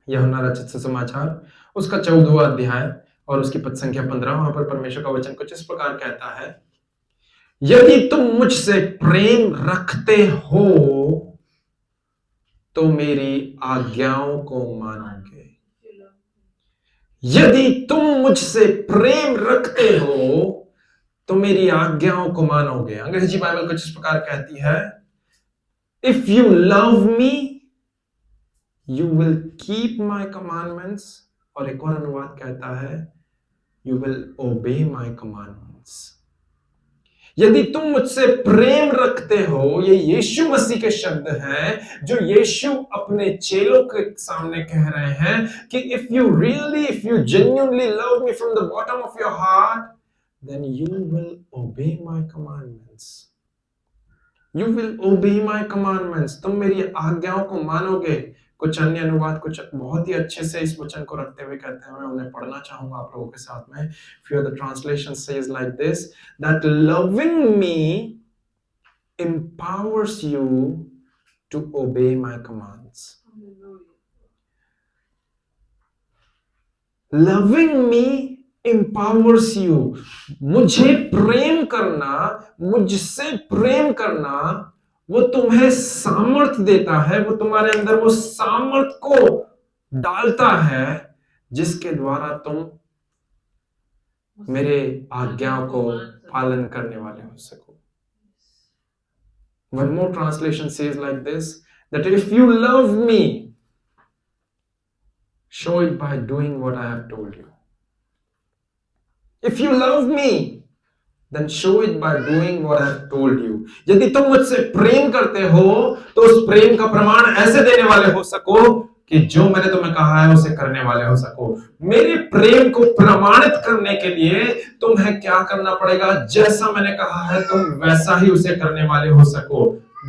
यूहन्ना रचित सुसमाचार उसका 14वां अध्याय और उसकी पद संख्या 15, वहां पर परमेश्वर का वचन कुछ इस प्रकार कहता है, यदि तुम मुझसे प्रेम रखते हो तो मेरी आज्ञाओं को मानोगे। यदि तुम मुझसे प्रेम रखते हो तो मेरी आज्ञाओं को मानोगे। अंग्रेजी बाइबल कुछ इस प्रकार कहती है, if you love me you will keep my commandments, और एक और अनुवाद कहता है, यू विल ओबे माई कमांडमेंट्स। यदि तुम मुझसे प्रेम रखते हो, ये यीशु मसीह के शब्द हैं जो यीशु अपने चेलों के सामने कह रहे हैं कि if you genuinely love me from the bottom of your heart, then you will obey my commandments. You will obey my commandments. तुम मेरी आज्ञाओं को मानोगे। कुछ अन्य अनुवाद कुछ बहुत ही अच्छे से इस वचन को रखते हुए कहते हैं, मैं उन्हें पढ़ना चाहूंगा आप लोगों के साथ में। Few of the translation says like this, that loving me empowers you to obey my commands. Loving me empowers you. मुझे प्रेम करना, मुझसे प्रेम करना, वो तुम्हें सामर्थ देता है, वो तुम्हारे अंदर वो सामर्थ को डालता है जिसके द्वारा तुम मेरे आज्ञाओं को पालन करने वाले हो सको। One more translation says like this, that if you love me, show it by doing what I have told you. If you love me, then show it by doing what I have told you. यदि तुम मुझसे प्रेम करते हो तो उस प्रेम का प्रमाण ऐसे देने वाले हो सको कि जो मैंने तुम्हें कहा है उसे करने वाले हो सको। मेरे प्रेम को प्रमाणित करने के लिए तुम्हें क्या करना पड़ेगा? जैसा मैंने कहा है तुम वैसा ही उसे करने वाले हो सको।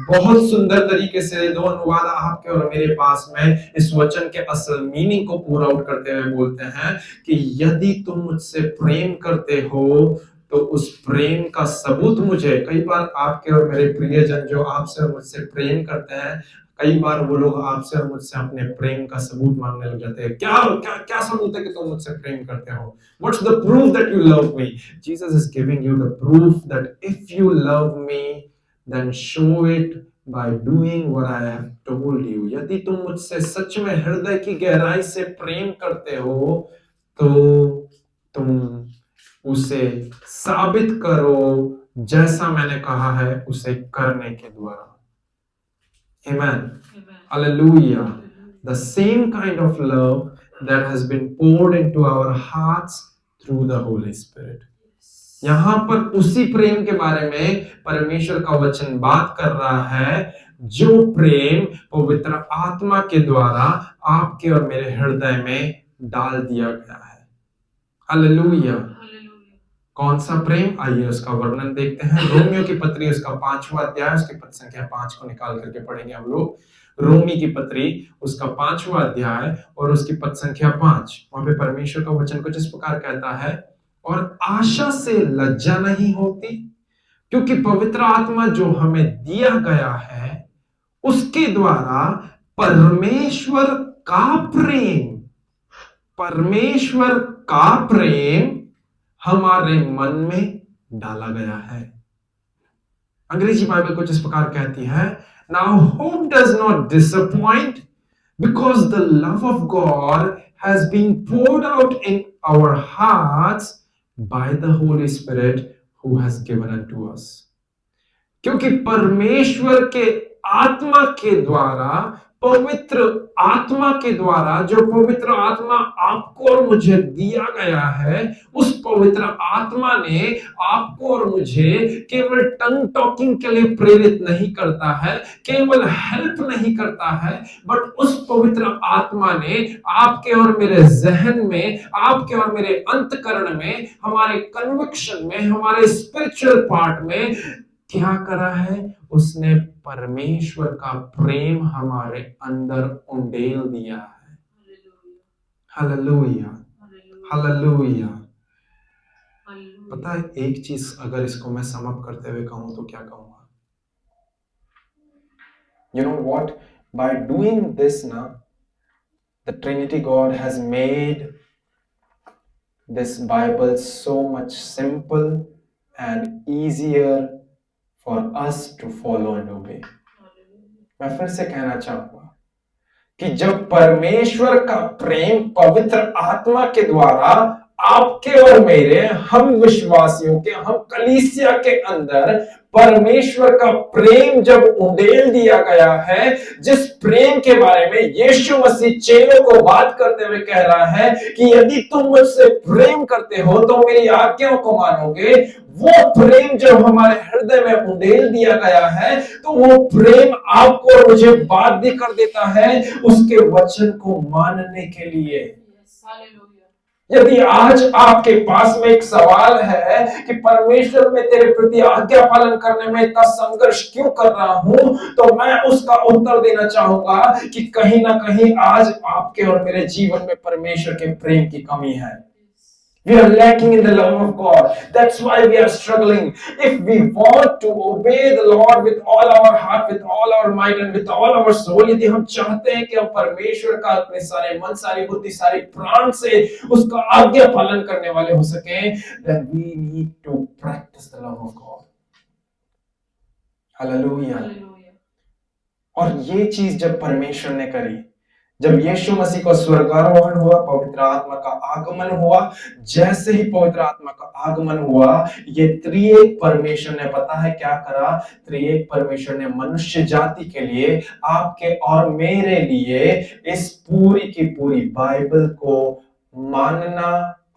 बहुत सुंदर तरीके से दो अनुवाद आपके और मेरे पास में इस वचन के असल मीनिंग को पूरा आउट करते हुए बोलते हैं कि यदि तुम मुझसे प्रेम करते हो तो उस प्रेम का सबूत मुझे, कई बार आपके और मेरे प्रियजन जो आपसे और मुझसे प्रेम करते हैं, कई बार वो लोग आपसे और मुझसे अपने प्रेम का सबूत मांगने लग जाते हैं। क्या क्या क्या सबूत है कि तुम मुझसे प्रेम करते हो? What's the proof that you love me? Jesus is giving you the proof that if you love me, then show it by doing what I have told you. यदि तुम मुझसे सच में हृदय की गहराई से प्रेम करते हो तो तुम उसे साबित करो जैसा मैंने कहा है उसे करने के द्वारा। Amen. Hallelujah. The same kind of love that has been poured into our hearts through the Holy Spirit. यहां पर उसी प्रेम के बारे में परमेश्वर का वचन बात कर रहा है जो प्रेम पवित्र आत्मा के द्वारा आपके और मेरे हृदय में डाल दिया गया है। हालेलुया। कौन सा प्रेम? आइए उसका वर्णन देखते हैं। रोमियो की पत्री उसका 5वां अध्याय उसकी पद संख्या 5 को निकाल करके पढ़ेंगे हम लोग। रोमी की पत्री उसका 5वां अध्याय और उसकी पद संख्या 5। वहां पे परमेश्वर का वचन कुछ इस प्रकार कहता है, और आशा से लज्जा नहीं होती क्योंकि पवित्र आत्मा जो हमें दिया गया है उसके द्वारा परमेश्वर का प्रेम हमारे मन में डाला गया है। अंग्रेजी बाइबल कुछ इस प्रकार कहती है, now hope does not disappoint because the love of God has been poured out in our hearts by the Holy Spirit who has given unto us. क्योंकि परमेश्वर के आत्मा के द्वारा, पवित्र आत्मा के द्वारा, जो पवित्र आत्मा आपको और मुझे दिया गया है, उस पवित्र आत्मा ने आपको और मुझे केवल टंग टॉकिंग के लिए प्रेरित नहीं करता है, केवल हेल्प नहीं करता है, बट उस पवित्र आत्मा ने आपके और मेरे जहन में, आपके और मेरे अंतकरण में, हमारे कन्विक्शन में, हमारे स्पिरिचुअल पार्ट में क्या करा है? उसने परमेश्वर का प्रेम हमारे अंदर उंडेल दिया है। Hallelujah, hallelujah. पता है एक चीज अगर इसको मैं समअप करते हुए कहूं तो क्या कहूंगा? You know what? By doing this now, the Trinity God has made this Bible so much simple and easier for us to follow and obey. मैं फिर से कहना चाहूंगा कि जब परमेश्वर का प्रेम पवित्र आत्मा के द्वारा आपके और मेरे, हम विश्वासियों के, हम कलीसिया के अंदर परमेश्वर का प्रेम जब उंडेल दिया गया है, जिस प्रेम के बारे में यीशु मसीह चेलों को बात करते हुए कह रहा है कि यदि तुम मुझसे प्रेम करते हो तो मेरी आज्ञाओं को मानोगे, वो प्रेम जब हमारे हृदय में उंडेल दिया गया है तो वो प्रेम आपको और मुझे बाध्य कर देता है उसके वचन को मानने के लिए। यदि आज आपके पास में एक सवाल है कि परमेश्वर में तेरे प्रति आज्ञा पालन करने में इतना संघर्ष क्यों कर रहा हूं, तो मैं उसका उत्तर देना चाहूंगा कि कहीं ना कहीं आज आपके और मेरे जीवन में परमेश्वर के प्रेम की कमी है। We are lacking in the love of God. That's why we are struggling. If we want to obey the Lord with all our heart, with all our might and with all our soul, यदि हम चाहते हैं कि हम परमेश्वर का अपने सारे मन, सारी बुद्धि, सारे प्राण से उसका आज्ञा पालन करने वाले हो सके, then we need to practice the love of God. Hallelujah. और ये चीज जब परमेश्वर ने करी, जब यीशु मसीह को स्वर्गारोहण हुआ, पवित्र आत्मा का आगमन हुआ, जैसे ही पवित्र आत्मा का आगमन हुआ, ये त्रिएक परमेश्वर ने पता है क्या करा? त्रिएक परमेश्वर ने मनुष्य जाति के लिए, आपके और मेरे लिए इस पूरी की पूरी बाइबल को मानना,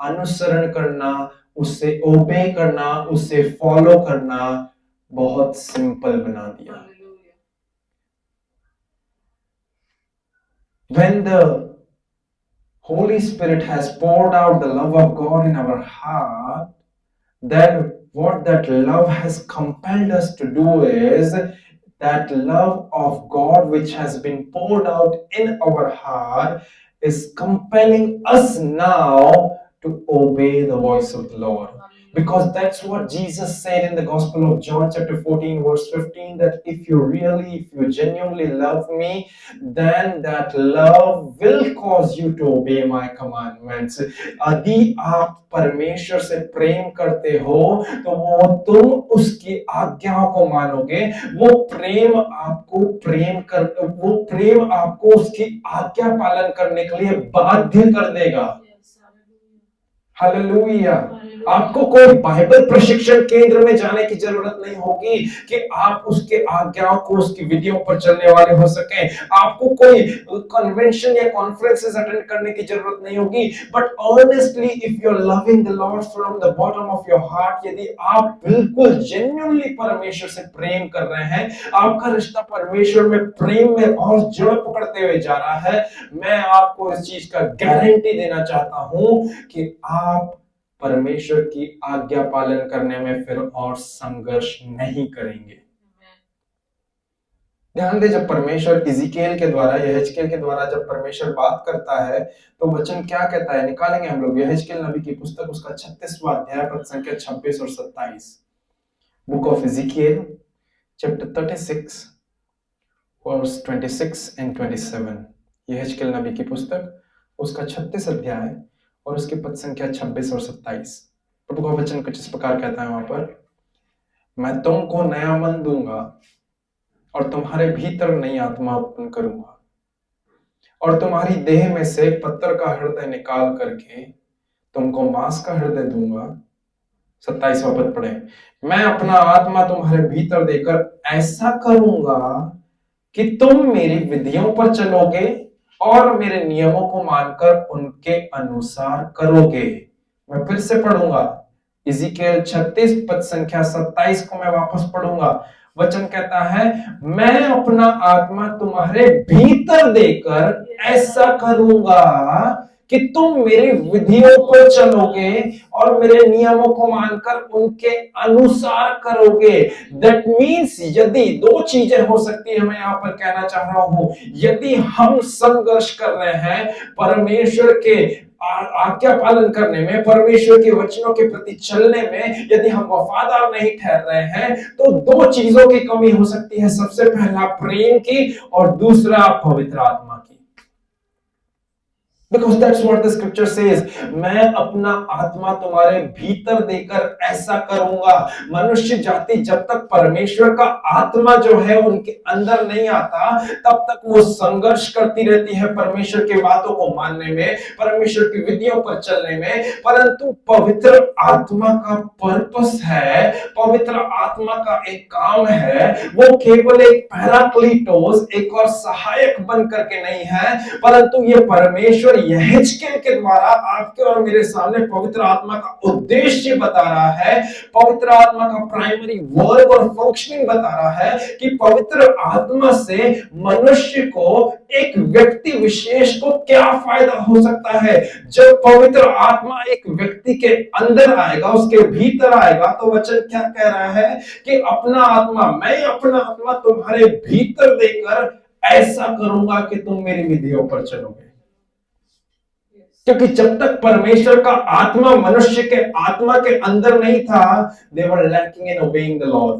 अनुसरण करना, उससे ओबे करना, उससे फॉलो करना बहुत सिंपल बना दिया। When the Holy Spirit has poured out the love of God in our heart, then what that love has compelled us to do is that love of God which has been poured out in our heart is compelling us now to obey the voice of the Lord. Because that's what Jesus said in the Gospel of John chapter 14 verse 15, that if you genuinely love me, then that love will cause you to obey my commandments. यदि आप परमेश्वर से प्रेम करते हो तो वो तुम उसकी आज्ञाओं को मानोगे, वो प्रेम आपको उसकी आज्ञा पालन करने के लिए बाध्य कर देगा। हालेलुया। आपको कोई बाइबल प्रशिक्षण केंद्र में जाने की जरूरत नहीं होगी कि आप उसके आज्ञाओं को, उसकी विधियों पर चलने वाले हो सके। आपको कोई कन्वेंशन या कॉन्फ्रेंसेस अटेंड करने की जरूरत नहीं होगी। But honestly if you are loving the Lord from the bottom of your heart, यदि आप बिल्कुल जेन्युइनली परमेश्वर से प्रेम कर रहे हैं, आपका रिश्ता परमेश्वर में प्रेम में और जड़ पकड़ते हुए जा रहा है, मैं आपको इस चीज का गारंटी देना चाहता हूं कि आप परमेश्वर की आज्ञा पालन करने में फिर और संघर्ष नहीं करेंगे। ध्यान दे, जब परमेश्वर इज़िकिएल के द्वारा, यहेजकेल के द्वारा जब परमेश्वर बात करता है तो वचन क्या कहता है? निकालेंगे हम लोग यहेजकेल नबी की पुस्तक, उसका 36वां अध्याय, पद संख्या 26 और 27। Book of Ezekiel chapter 36 verse 26 and 27। यहेजकेल नबी की पुस्तक, उसका 36 अध्याय और उसके पद संख्या 26 और 27। प्रभु का वचन कुछ इस प्रकार कहता है वहां पर, मैं तुमको नया मन दूंगा और तुम्हारे भीतर नई आत्मा उत्पन्न करूंगा और तुम्हारी देह में से पत्थर का हृदय निकाल करके तुमको मांस का हृदय दूंगा। 27वां पद पढ़े, मैं अपना आत्मा तुम्हारे भीतर देकर ऐसा करूंगा कि तुम मेरी विधियों पर चलोगे और मेरे नियमों को मानकर उनके अनुसार करोगे। मैं फिर से पढ़ूंगा, इज़िकिएल 36 पद संख्या 27 को मैं वापस पढ़ूंगा। वचन कहता है, मैं अपना आत्मा तुम्हारे भीतर देकर ऐसा करूंगा कि तुम मेरी विधियों पर चलोगे और मेरे नियमों को मानकर उनके अनुसार करोगे। दैट मीन्स यदि दो चीजें हो सकती है, मैं यहां पर कहना चाह रहा हूं, यदि हम संघर्ष कर रहे हैं परमेश्वर के आज्ञा पालन करने में, परमेश्वर के वचनों के प्रति चलने में, यदि हम वफादार नहीं ठहर रहे हैं तो दो चीजों की कमी हो सकती है। सबसे पहला प्रेम की और दूसरा पवित्र आत्मा की। Because that's what the scripture says. मैं अपना आत्मा तुम्हारे भीतर देकर ऐसा करूंगा। मनुष्य जाति जब तक परमेश्वर का आत्मा जो है उनके अंदर नहीं आता, तब तक वो संघर्ष करती रहती है परमेश्वर की बातों को मानने में, परमेश्वर की विधियों पर चलने में। परंतु पवित्र आत्मा का पर्पस है, पवित्र आत्मा का एक काम है, वो केवल एक पैराक्लीटोस, एक और सहायक बन करके नहीं है, परंतु ये परमेश्वर यहेजकेल के द्वारा आपके और मेरे सामने पवित्र आत्मा का उद्देश्य बता रहा है, पवित्र आत्मा का प्राइमरी वर्क और फंक्शनिंग बता रहा है कि पवित्र आत्मा से मनुष्य को, एक व्यक्ति विशेष को क्या फायदा हो सकता है। जब पवित्र आत्मा एक व्यक्ति के अंदर आएगा, उसके भीतर आएगा, तो वचन क्या कह रहा है कि अपना आत्मा, मैं अपना आत्मा तुम्हारे भीतर देकर ऐसा करूंगा कि तुम मेरी विधियों पर चलोगे। क्योंकि जब तक परमेश्वर का आत्मा मनुष्य के आत्मा के अंदर नहीं था, they were lacking in obeying the Lord.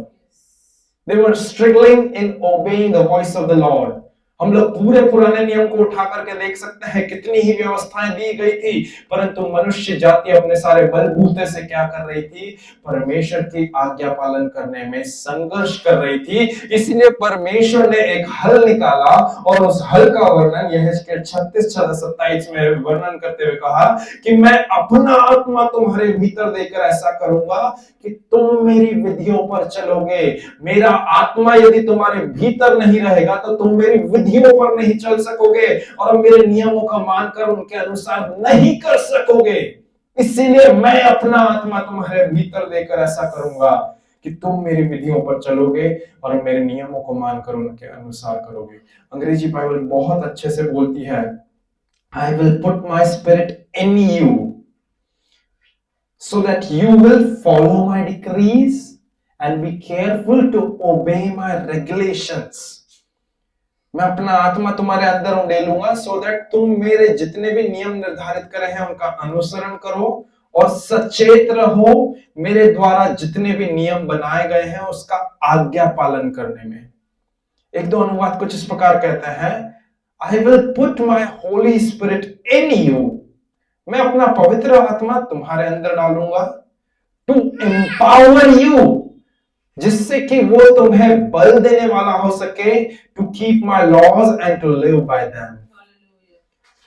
They were struggling in obeying the voice of the Lord. हम लोग पूरे पुराने नियम को उठा करके देख सकते हैं, कितनी ही व्यवस्थाएं दी गई थी, परंतु मनुष्य जाति अपने सारे बलबूते से क्या कर रही थी, परमेश्वर की आज्ञा पालन करने में संघर्ष कर रही थी। इसलिए परमेश्वर ने एक हल निकाला और उस हल का वर्णन यहेजकेल 36:27 में वर्णन करते हुए कहा कि मैं अपना आत्मा तुम्हारे भीतर देकर ऐसा करूंगा कि तुम मेरी विधियों पर चलोगे। मेरा आत्मा यदि तुम्हारे भीतर नहीं रहेगा तो तुम मेरी विधियों पर नहीं चल सकोगे और मेरे नियमों का मानकर उनके अनुसार नहीं कर सकोगे। इसीलिए मैं अपना आत्मा तुम्हारे भीतर देकर ऐसा करूंगा कि तुम मेरी विधियों पर चलोगे और मेरे नियमों को मानकर उनके अनुसार करोगे। अंग्रेजी बाइबल बहुत अच्छे से बोलती है, I will put my spirit in you so that you will follow my decrees and be careful to obey my regulations. मैं अपना आत्मा तुम्हारे अंदर उंडेलूंगा so that तुम मेरे जितने भी नियम निर्धारित करे हैं उनका अनुसरण करो और सचेत रहो मेरे द्वारा जितने भी नियम बनाए गए हैं उसका आज्ञा पालन करने में। एक दो अनुवाद कुछ इस प्रकार कहते हैं, I will put my Holy Spirit in you. मैं अपना पवित्र आत्मा तुम्हारे अंदर डालूंगा to empower you, जिससे कि वो तुम्हें बल देने वाला हो सके, to keep my laws and to live by them,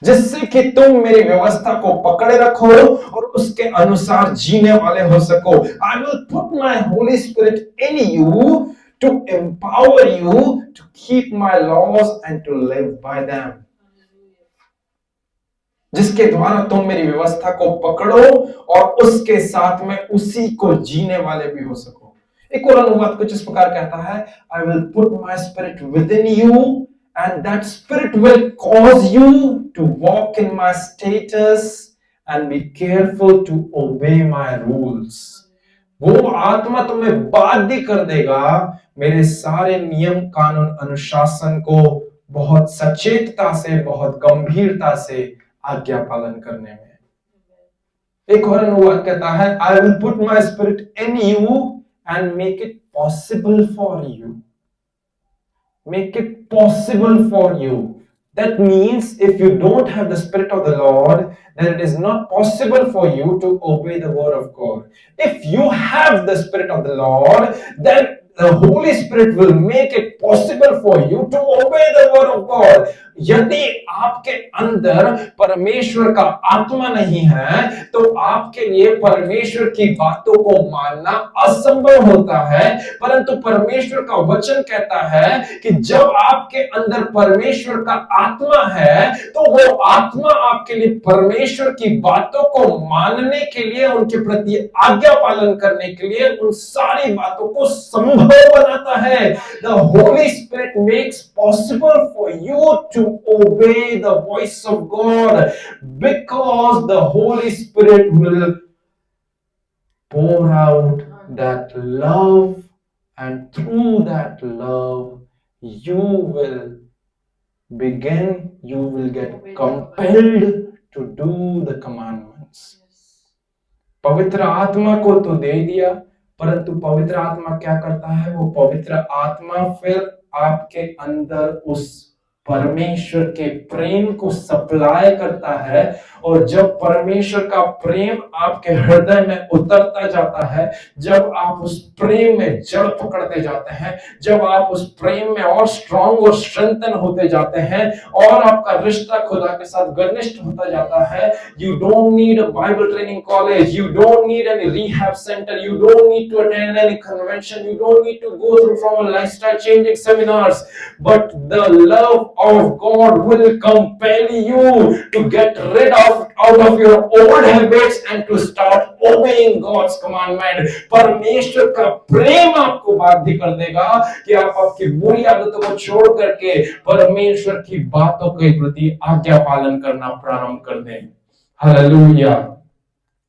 जिससे कि तुम मेरी व्यवस्था को पकड़े रखो और उसके अनुसार जीने वाले हो सको। I will put my Holy Spirit in you to empower you to keep my laws and to live by them, जिसके द्वारा तुम मेरी व्यवस्था को पकड़ो और उसके साथ में उसी को जीने वाले भी हो सको। एक और अनुवाद कुछ इस प्रकार कहता है, I will put my spirit within you and that spirit will cause you to walk in my statutes and be careful to obey my rules. वो आत्मा तुम्हें बाध्य कर देगा मेरे सारे नियम कानून अनुशासन को बहुत सचेतता से, बहुत गंभीरता से आज्ञा पालन करने में। एक और अनुवाद कहता है, I will put my spirit in you and make it possible for you. Make it possible for you. That means if you don't have the Spirit of the Lord, then it is not possible for you to obey the word of God. If you have the Spirit of the Lord, then the Holy Spirit will make it possible for you to obey the word of God. यदि आपके अंदर परमेश्वर का आत्मा नहीं है तो आपके लिए परमेश्वर की बातों को मानना असंभव होता है, परंतु परमेश्वर का वचन कहता है कि जब आपके अंदर परमेश्वर का आत्मा है तो वो आत्मा आपके लिए परमेश्वर की बातों को मानने के लिए, उनके प्रति आज्ञा पालन करने के लिए उन सारी बातों को संभव बनाता है। The Holy Spirit makes possible for you to obey the voice of God because the Holy Spirit will pour out that love, and through that love you will get compelled to do the commandments. पवित्र आत्मा को तो दे दिया, परंतु पवित्र आत्मा क्या करता है? वो पवित्र आत्मा फिर आपके अंदर उस परमेश्वर के प्रेम को सप्लाई करता है। और जब परमेश्वर का प्रेम आपके हृदय में उतरता जाता है, जब आप उस प्रेम में जड़ पकड़ते जाते हैं, जब आप उस प्रेम में और स्ट्रांग और स्ट्रेंथन होते जाते हैं, और आपका रिश्ता खुदा के साथ घनिष्ठ होता जाता है, you don't need a Bible training college, you don't need any rehab centre, you don't need to attend any convention, you don't need to go through from a lifestyle changing seminars, but the love of God will compel you to get rid of out of your old habits and to start obeying God's commandment. परमेश्वर का प्रेम आपको बाध्य कर देगा कि आप आपकी बुरी आदतों को छोड़ करके परमेश्वर की बातों के प्रति आज्ञा पालन करना प्रारंभ कर दें। हालेलुया।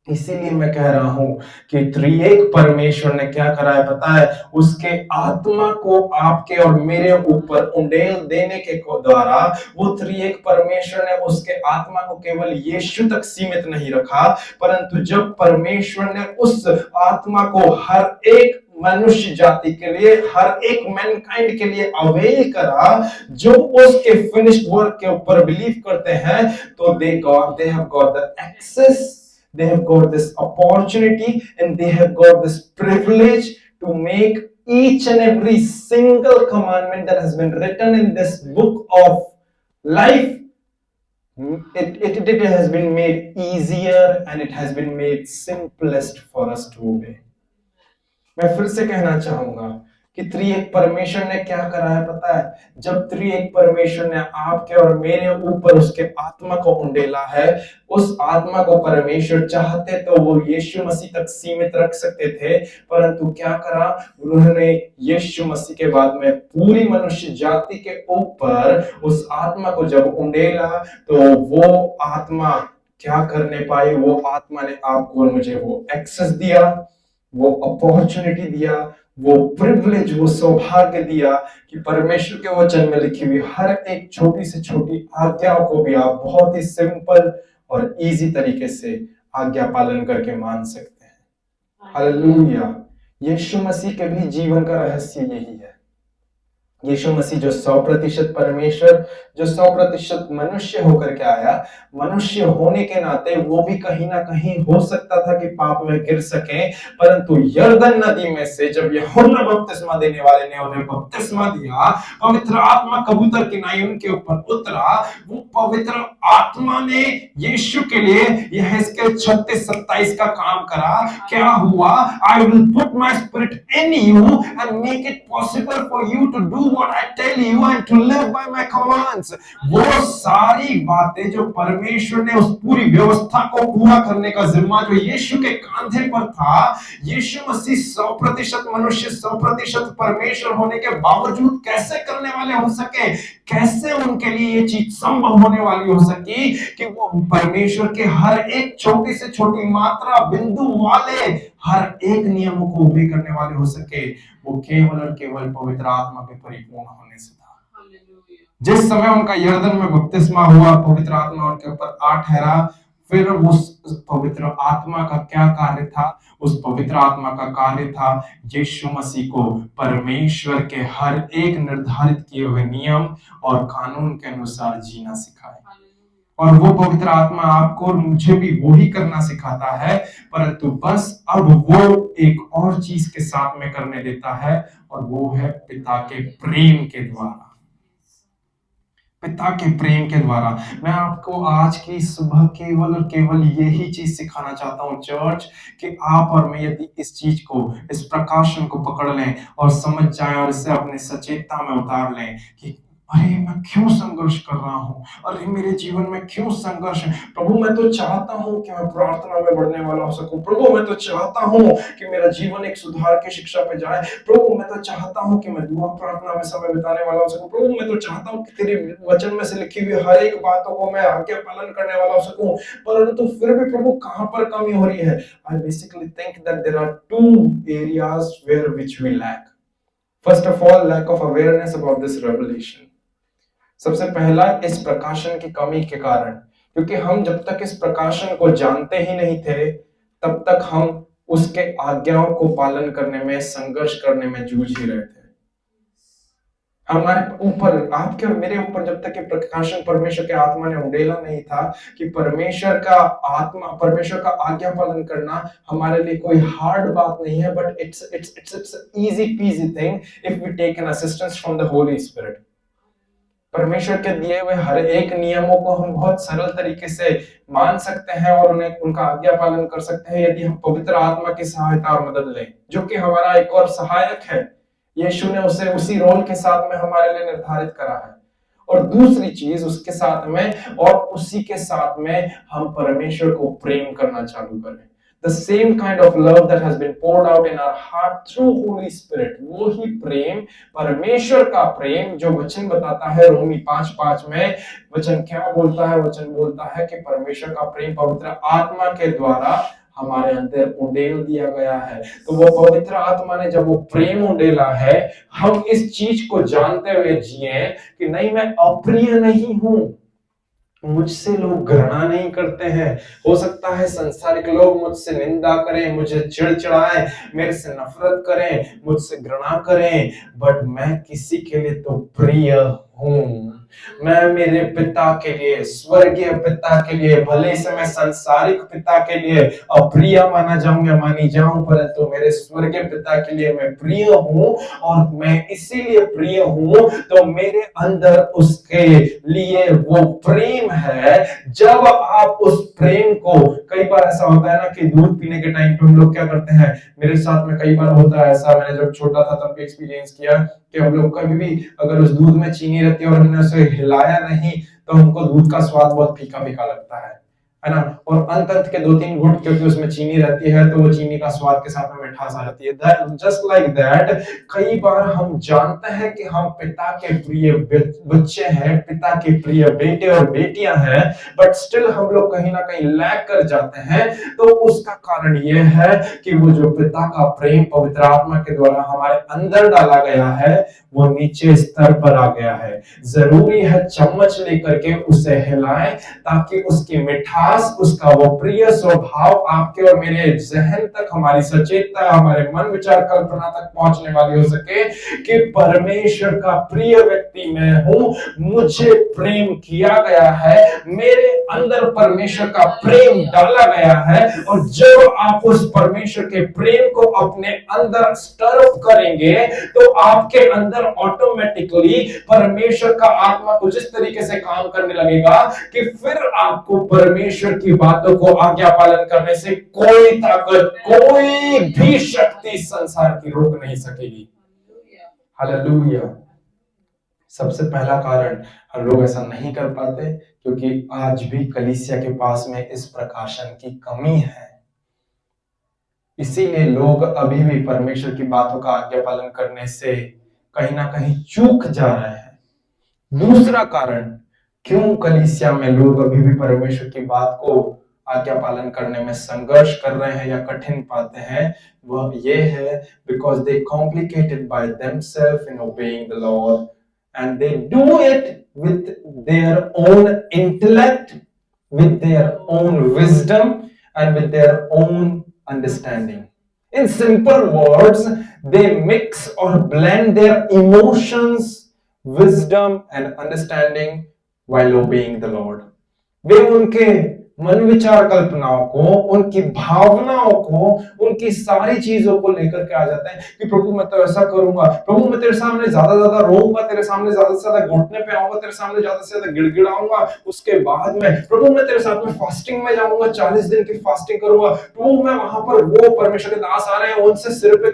इसीलिए मैं कह रहा हूं कि त्रिएक परमेश्वर ने क्या करा है पता है, उसके आत्मा को आपके और मेरे ऊपर उंडेल देने के द्वारा वो त्रिएक परमेश्वर ने उसके आत्मा को केवल यीशु तक सीमित नहीं रखा, परंतु जब परमेश्वर ने उस आत्मा को हर एक मनुष्य जाति के लिए, हर एक मैनकाइंड के लिए अवेल करा, जो उसके फिनिश्ड वर्क के ऊपर बिलीव करते हैं, तो they have got the access, they have got this opportunity, and they have got this privilege to make each and every single commandment that has been written in this book of life. It has been made easier and it has been made simplest for us to obey. मैं फिर से कहना चाहूंगा कि त्रिएक परमेश्वर ने क्या करा है पता है, जब त्रिएक परमेश्वर ने आपके और मेरे ऊपर उसके आत्मा को उंडेला है, उस आत्मा को परमेश्वर चाहते तो वो यीशु मसीह तक सीमित रख सकते थे, परंतु क्या करा उन्होंने, यीशु मसीह के बाद में पूरी मनुष्य जाति के ऊपर उस आत्मा को जब उंडेला, तो वो आत्मा क्या करने पाई, वो आत्मा ने आपको और मुझे वो एक्सेस दिया, वो अपॉर्चुनिटी दिया, वो प्रिविलेज, वो सौभाग्य दिया कि परमेश्वर के वचन में लिखी हुई हर एक छोटी से छोटी आज्ञाओं को भी आप बहुत ही सिंपल और इजी तरीके से आज्ञा पालन करके मान सकते हैं। हालेलुया। यीशु मसीह के भी जीवन का रहस्य यही है। यीशु मसीह जो 100% परमेश्वर, जो 100% मनुष्य होकर के आया, मनुष्य होने के नाते वो भी कहीं ना कहीं हो सकता था कि पाप में गिर सके, परंतु यरदन नदी में से जब यूहन्ना बपतिस्मा देने वाले ने उन्हें बपतिस्मा दिया, पवित्र आत्मा कबूतर की नाई उनके ऊपर उतरा, वो पवित्र आत्मा ने यीशु के लिए यहेजकेल 36-27 का काम करा। क्या हुआ? I will put my spirit in you and make it possible for you to do what I tell you and to live by my commands. वो सारी बातें जो परमेश्वर ने उस पूरी व्यवस्था को पूरा करने का जिम्मा जो यीशु के कांधे पर था, यीशु मसीह 100% मनुष्य 100% परमेश्वर होने के बावजूद कैसे करने वाले हो सके, कैसे उनके लिए ये चीज संभव होने वाली हो सकी कि वो परमेश्वर के हर एक छोटी से छोटी मात्रा बिंदु वाले हर एक नियमों को ओबे करने वाले हो सके, वो केवल और केवल पवित्र आत्मा के परिपूर्ण होने से था। जिस समय उनका यरदन में बपतिस्मा हुआ, पवित्र आत्मा उनके ऊपर आ ठहरा, फिर उस पवित्र आत्मा का क्या कार्य था? उस पवित्र आत्मा का कार्य था यीशु मसीह को परमेश्वर के हर एक निर्धारित किए हुए नियम और कानून के अनुसार जीना सिखाए। और वो पवित्र आत्मा आपको और मुझे भी वो ही करना सिखाता है, परंतु बस अब वो एक और चीज के साथ में करने देता है, और वो है पिता के प्रेम के द्वारा। पिता के प्रेम के द्वारा। मैं आपको आज की सुबह केवल और केवल यही चीज सिखाना चाहता हूँ चर्च, कि आप और मैं यदि इस चीज को, इस प्रकाशन को पकड़ लें और समझ जाएं और इसे अपने सचेतता में उतार लें कि अरे मैं क्यों संघर्ष कर रहा हूँ, अरे मेरे जीवन में क्यों संघर्ष है। प्रभु मैं तो चाहता हूँ कि मैं प्रार्थना में बढ़ने वाला हो सकूं, प्रभु मैं तो चाहता हूँ कि मेरा जीवन एक सुधार की शिक्षा पे जाए, प्रभु मैं तो चाहता हूँ कि मैं दुआ प्रार्थना में समय बिताने वाला हो सकूं, प्रभु मैं तो चाहता हूँ कि तेरे वचन में से लिखी हुई हर एक बातों को मैं आज्ञा पालन करने वाला हो सकूं, परंतु फिर भी प्रभु कहाँ पर कमी हो रही है। I basically think that there are two areas where which we lack. First of all, lack of awareness about this revelation. सबसे पहला इस प्रकाशन की कमी के कारण, क्योंकि हम जब तक इस प्रकाशन को जानते ही नहीं थे, तब तक हम उसके आज्ञाओं को पालन करने में, संघर्ष करने में जूझ ही रहे थे। हमारे ऊपर, आपके और मेरे ऊपर जब तक ये प्रकाशन परमेश्वर के आत्मा ने उंडेला नहीं था कि परमेश्वर का आत्मा, परमेश्वर का आज्ञा पालन करना हमारे लिए कोई हार्ड बात नहीं है, but it's easy peasy thing if we take an assistance from the Holy Spirit. परमेश्वर के दिए हुए हर एक नियमों को हम बहुत सरल तरीके से मान सकते हैं और उन्हें उनका आज्ञा पालन कर सकते हैं यदि हम पवित्र आत्मा की सहायता और मदद लें, जो कि हमारा एक और सहायक है। यीशु ने उसे उसी रोल के साथ में हमारे लिए निर्धारित करा है। और दूसरी चीज उसके साथ में और उसी के साथ में हम परमेश्वर को प्रेम करना चालू करें। The same kind of love that has been poured out in our heart through Holy Spirit, वो ही प्रेम, परमेश्वर का प्रेम, जो वचन बताता है रोमी 5:5 में, वचन क्या बोलता है? वचन बोलता है कि परमेश्वर का प्रेम पवित्र आत्मा के द्वारा हमारे अंदर उंडेल दिया गया है। तो वो पवित्र आत्मा ने जब वो प्रेम उंडेला है, हम इस चीज को जानते हुए जिए कि नहीं, मैं अप्रिय नहीं हूं, मुझसे लोग घृणा नहीं करते हैं। हो सकता है संसारिक लोग मुझसे निंदा करें, मुझे चिड़चिड़ाएं, मेरे से नफरत करें, मुझसे घृणा करें, बट मैं किसी के लिए तो प्रिय हूं। मैं मेरे पिता के लिए, स्वर्गीय पिता के लिए, भले से मैं संसारिक पिता के लिए अप्रिय माना जाऊं या मानी जाऊं, परंतु मेरे स्वर्गीय पिता के लिए मैं प्रिय हूं। और मैं इसीलिए प्रिय हूं तो मेरे अंदर उसके लिए वो प्रेम है। जब आप उस प्रेम को, कई बार ऐसा होता है ना कि दूध पीने के टाइम पे हम लोग क्या करते हैं, मेरे साथ में कई बार होता है ऐसा, मैंने जब छोटा था तब भी एक्सपीरियंस किया कि हम लोग कभी भी अगर उस दूध में चीनी रहती है और हमने उसे हिलाया नहीं तो हमको दूध का स्वाद बहुत फीका फीका लगता है ना। और अंत के 2-3 घुट क्योंकि उसमें चीनी रहती है तो वो चीनी का स्वाद के साथ में मिठास आ जाती है। जस्ट लाइक दैट, कई बार हम जानते हैं कि हम पिता के प्रिय बच्चे हैं, पिता के प्रिय बेटे और बेटियां हैं, बट स्टिल हम लोग कहीं ना कहीं लैग कर जाते हैं। तो उसका कारण ये है कि वो जो पिता का प्रेम पवित्र आत्मा के द्वारा हमारे अंदर डाला गया है वो नीचे स्तर पर आ गया है। जरूरी है चम्मच लेकर के उसे हिलाएं ताकि उसकी मिठास, उसका वो प्रिय स्वभाव आपके और मेरे जहन तक, हमारी सचेतता, हमारे मन विचार कल्पना तक पहुंचने वाली हो सके कि परमेश्वर का प्रिय व्यक्ति मैं हूं, मुझे प्रेम किया गया है, मेरे अंदर परमेश्वर का प्रेम डाला गया है। और जब आप उस परमेश्वर के प्रेम को अपने अंदर स्टर अप करेंगे तो आपके अंदर ऑटोमेटिकली परमेश्वर का आत्मा कुछ इस तरीके से काम करने लगेगा कि फिर आपको परमेश्वर की बातों को आज्ञा पालन करने से कोई ताकत, कोई भी शक्ति संसार की रोक नहीं सकेगी। हालेलुया। सबसे पहला कारण हम लोग ऐसा नहीं कर पाते क्योंकि आज भी कलीसिया के पास में इस प्रकाशन की कमी है। इसीलिए लोग अभी भी परमेश्वर की बातों का आज्ञा पालन करने से कहीं ना कहीं चूक जा रहे हैं। दूसरा कारण क्यों कलीसिया में लोग अभी भी परमेश्वर की बात को आज्ञा पालन करने में संघर्ष कर रहे हैं या कठिन पाते हैं, वह ये है because they complicated by themselves in obeying the Lord and they do it with their own intellect, with their own wisdom and with their own understanding. In simple words, they mix or blend their emotions, wisdom and understanding while obeying the Lord. वे उनके मन विचार कल्पनाओं को, उनकी भावनाओं को, उनकी सारी चीजों को लेकर के आ जाते हैं कि प्रभु मैं तो ऐसा करूंगा, प्रभु मैं तेरे सामने ज्यादा रोऊंगा, तेरे सामने ज्यादा से ज्यादा घुटने पे आऊंगा, तेरे सामने ज्यादा से ज्यादा गिड़गिड़ाऊंगा, उसके बाद में प्रभु मैं तेरे साथ में फास्टिंग में जाऊंगा, 40 दिन की फास्टिंग करूंगा, प्रभु मैं वहां पर वो परमेश्वर के दास आ रहे हैं उनसे सिर पे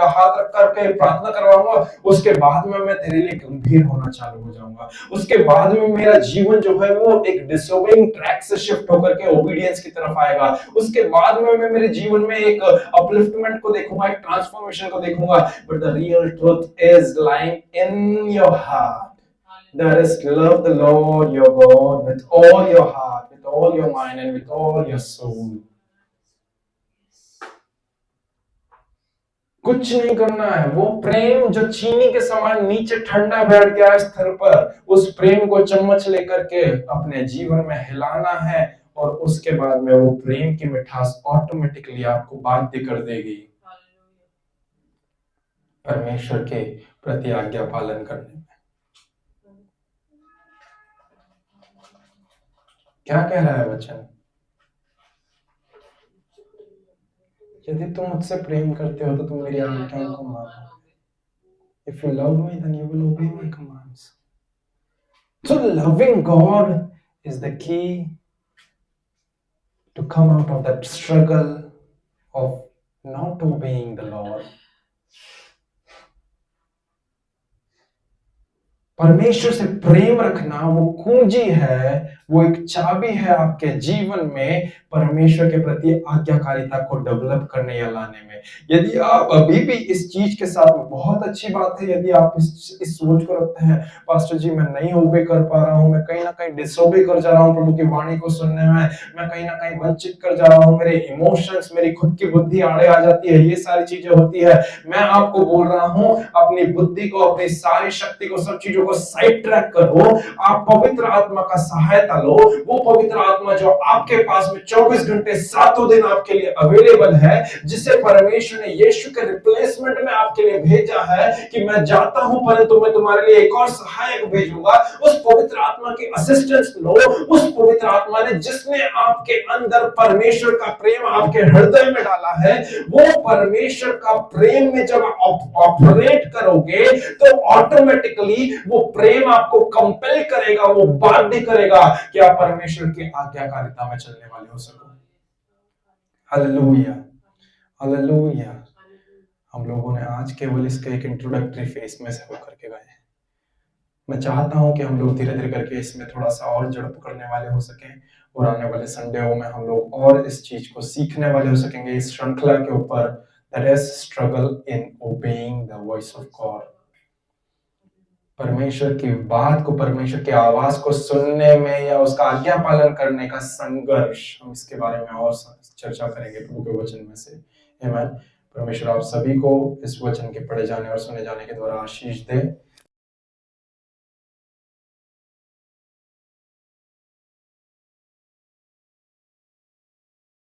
हाथ रख करके प्रार्थना करवाऊंगा, उसके बाद में मैं तेरे लिए गंभीर होना चालू हो जाऊंगा, उसके बाद में मेरा जीवन जो है वो एक डिसोबेइंग ट्रैक से शिफ्ट होकर के ओबीडियंस की तरफ आएगा, उसके बाद में मैं मेरे जीवन में एक अपलिफ्टमेंट को देखूंगा, एक ट्रांसफॉर्मेशन को देखूंगा। But the real truth is lying in your heart, that is to love the Lord your God with all your heart, with all your mind and with all your soul. कुछ नहीं करना है, वो प्रेम जो चीनी के समान नीचे ठंडा बैठ गया स्तर पर, उस प्रेम को चम्मच लेकर के अपने जीवन में हिलाना है और उसके बाद में वो प्रेम की मिठास ऑटोमेटिकली आपको बाध्य कर देगी परमेश्वर के प्रति आज्ञा पालन करने में। क्या कह रहा है वचन? यदि तुम मुझसे प्रेम करते हो तो तुम मेरी आज्ञाओं को मानो। If you love me, then you will obey my commands. So loving God is the key to come out of that struggle of not obeying the Lord. परमेश्वर से प्रेम रखना वो कुंजी है, वो एक चाबी है आपके जीवन में परमेश्वर के प्रति आज्ञाकारिता को डेवलप करने या लाने में। यदि आप अभी भी इस चीज के साथ, बहुत अच्छी बात है यदि आप इस सोच को रखते हैं, पास्टर जी मैं नहीं ओबे कर पा रहा हूं, मैं कहीं ना कहीं डिसोबे कर जा रहा हूं प्रभु की वाणी को सुनने में, मैं कहीं ना कहीं वंचित कर जा रहा हूं, मेरे इमोशंस, मेरी खुद की बुद्धि आड़े आ जाती है, ये सारी चीजें होती है। मैं आपको बोल रहा हूं, अपनी बुद्धि को, अपनी सारी शक्ति को, सब चीजों को साइड ट्रैक करो, आप पवित्र आत्मा का सहायता लो। वो पवित्र आत्मा जो आपके पास में 24 घंटे 7 दिन आपके लिए अवेलेबल है, जिसे परमेश्वर ने यीशु के रिप्लेसमेंट में आपके लिए भेजा है कि मैं जाता हूं परंतु मैं तुम्हारे लिए एक और सहायक भेजूंगा। उस पवित्र आत्मा की असिस्टेंस लो। उस पवित्र आत्मा ने जिसने आपके अंदर परमेश्वर का प्रेम आपके हृदय में डाला है, वो परमेश्वर का प्रेम में जब ऑपरेट करोगे तो ऑटोमेटिकली वो प्रेम आपको कंपेल करेगा, वो बाध्य करेगा कि आप परमेश्वर की आज्ञाकारिता में चलने वाले हो सको। Hallelujah, hallelujah. हम लोगों ने आज केवल इसके एक इंट्रोडक्टरी फेस में से होकर के गए। मैं चाहता हूं कि हम लोग धीरे धीरे करके इसमें थोड़ा सा और जड़ पकड़ने वाले हो सकें और आने वाले संडेओं में हम लोग और इस चीज को सीखने वाले हो सकेंगे, इस श्रृंखला के ऊपर, that is struggle in obeying the voice of God. परमेश्वर की बात को, परमेश्वर की आवाज को सुनने में या उसका आज्ञा पालन करने का संघर्ष, हम इसके बारे में और चर्चा करेंगे प्रभु के वचन में से। आमीन। परमेश्वर आप सभी को इस वचन के पढ़े जाने और सुने जाने के द्वारा आशीष दे।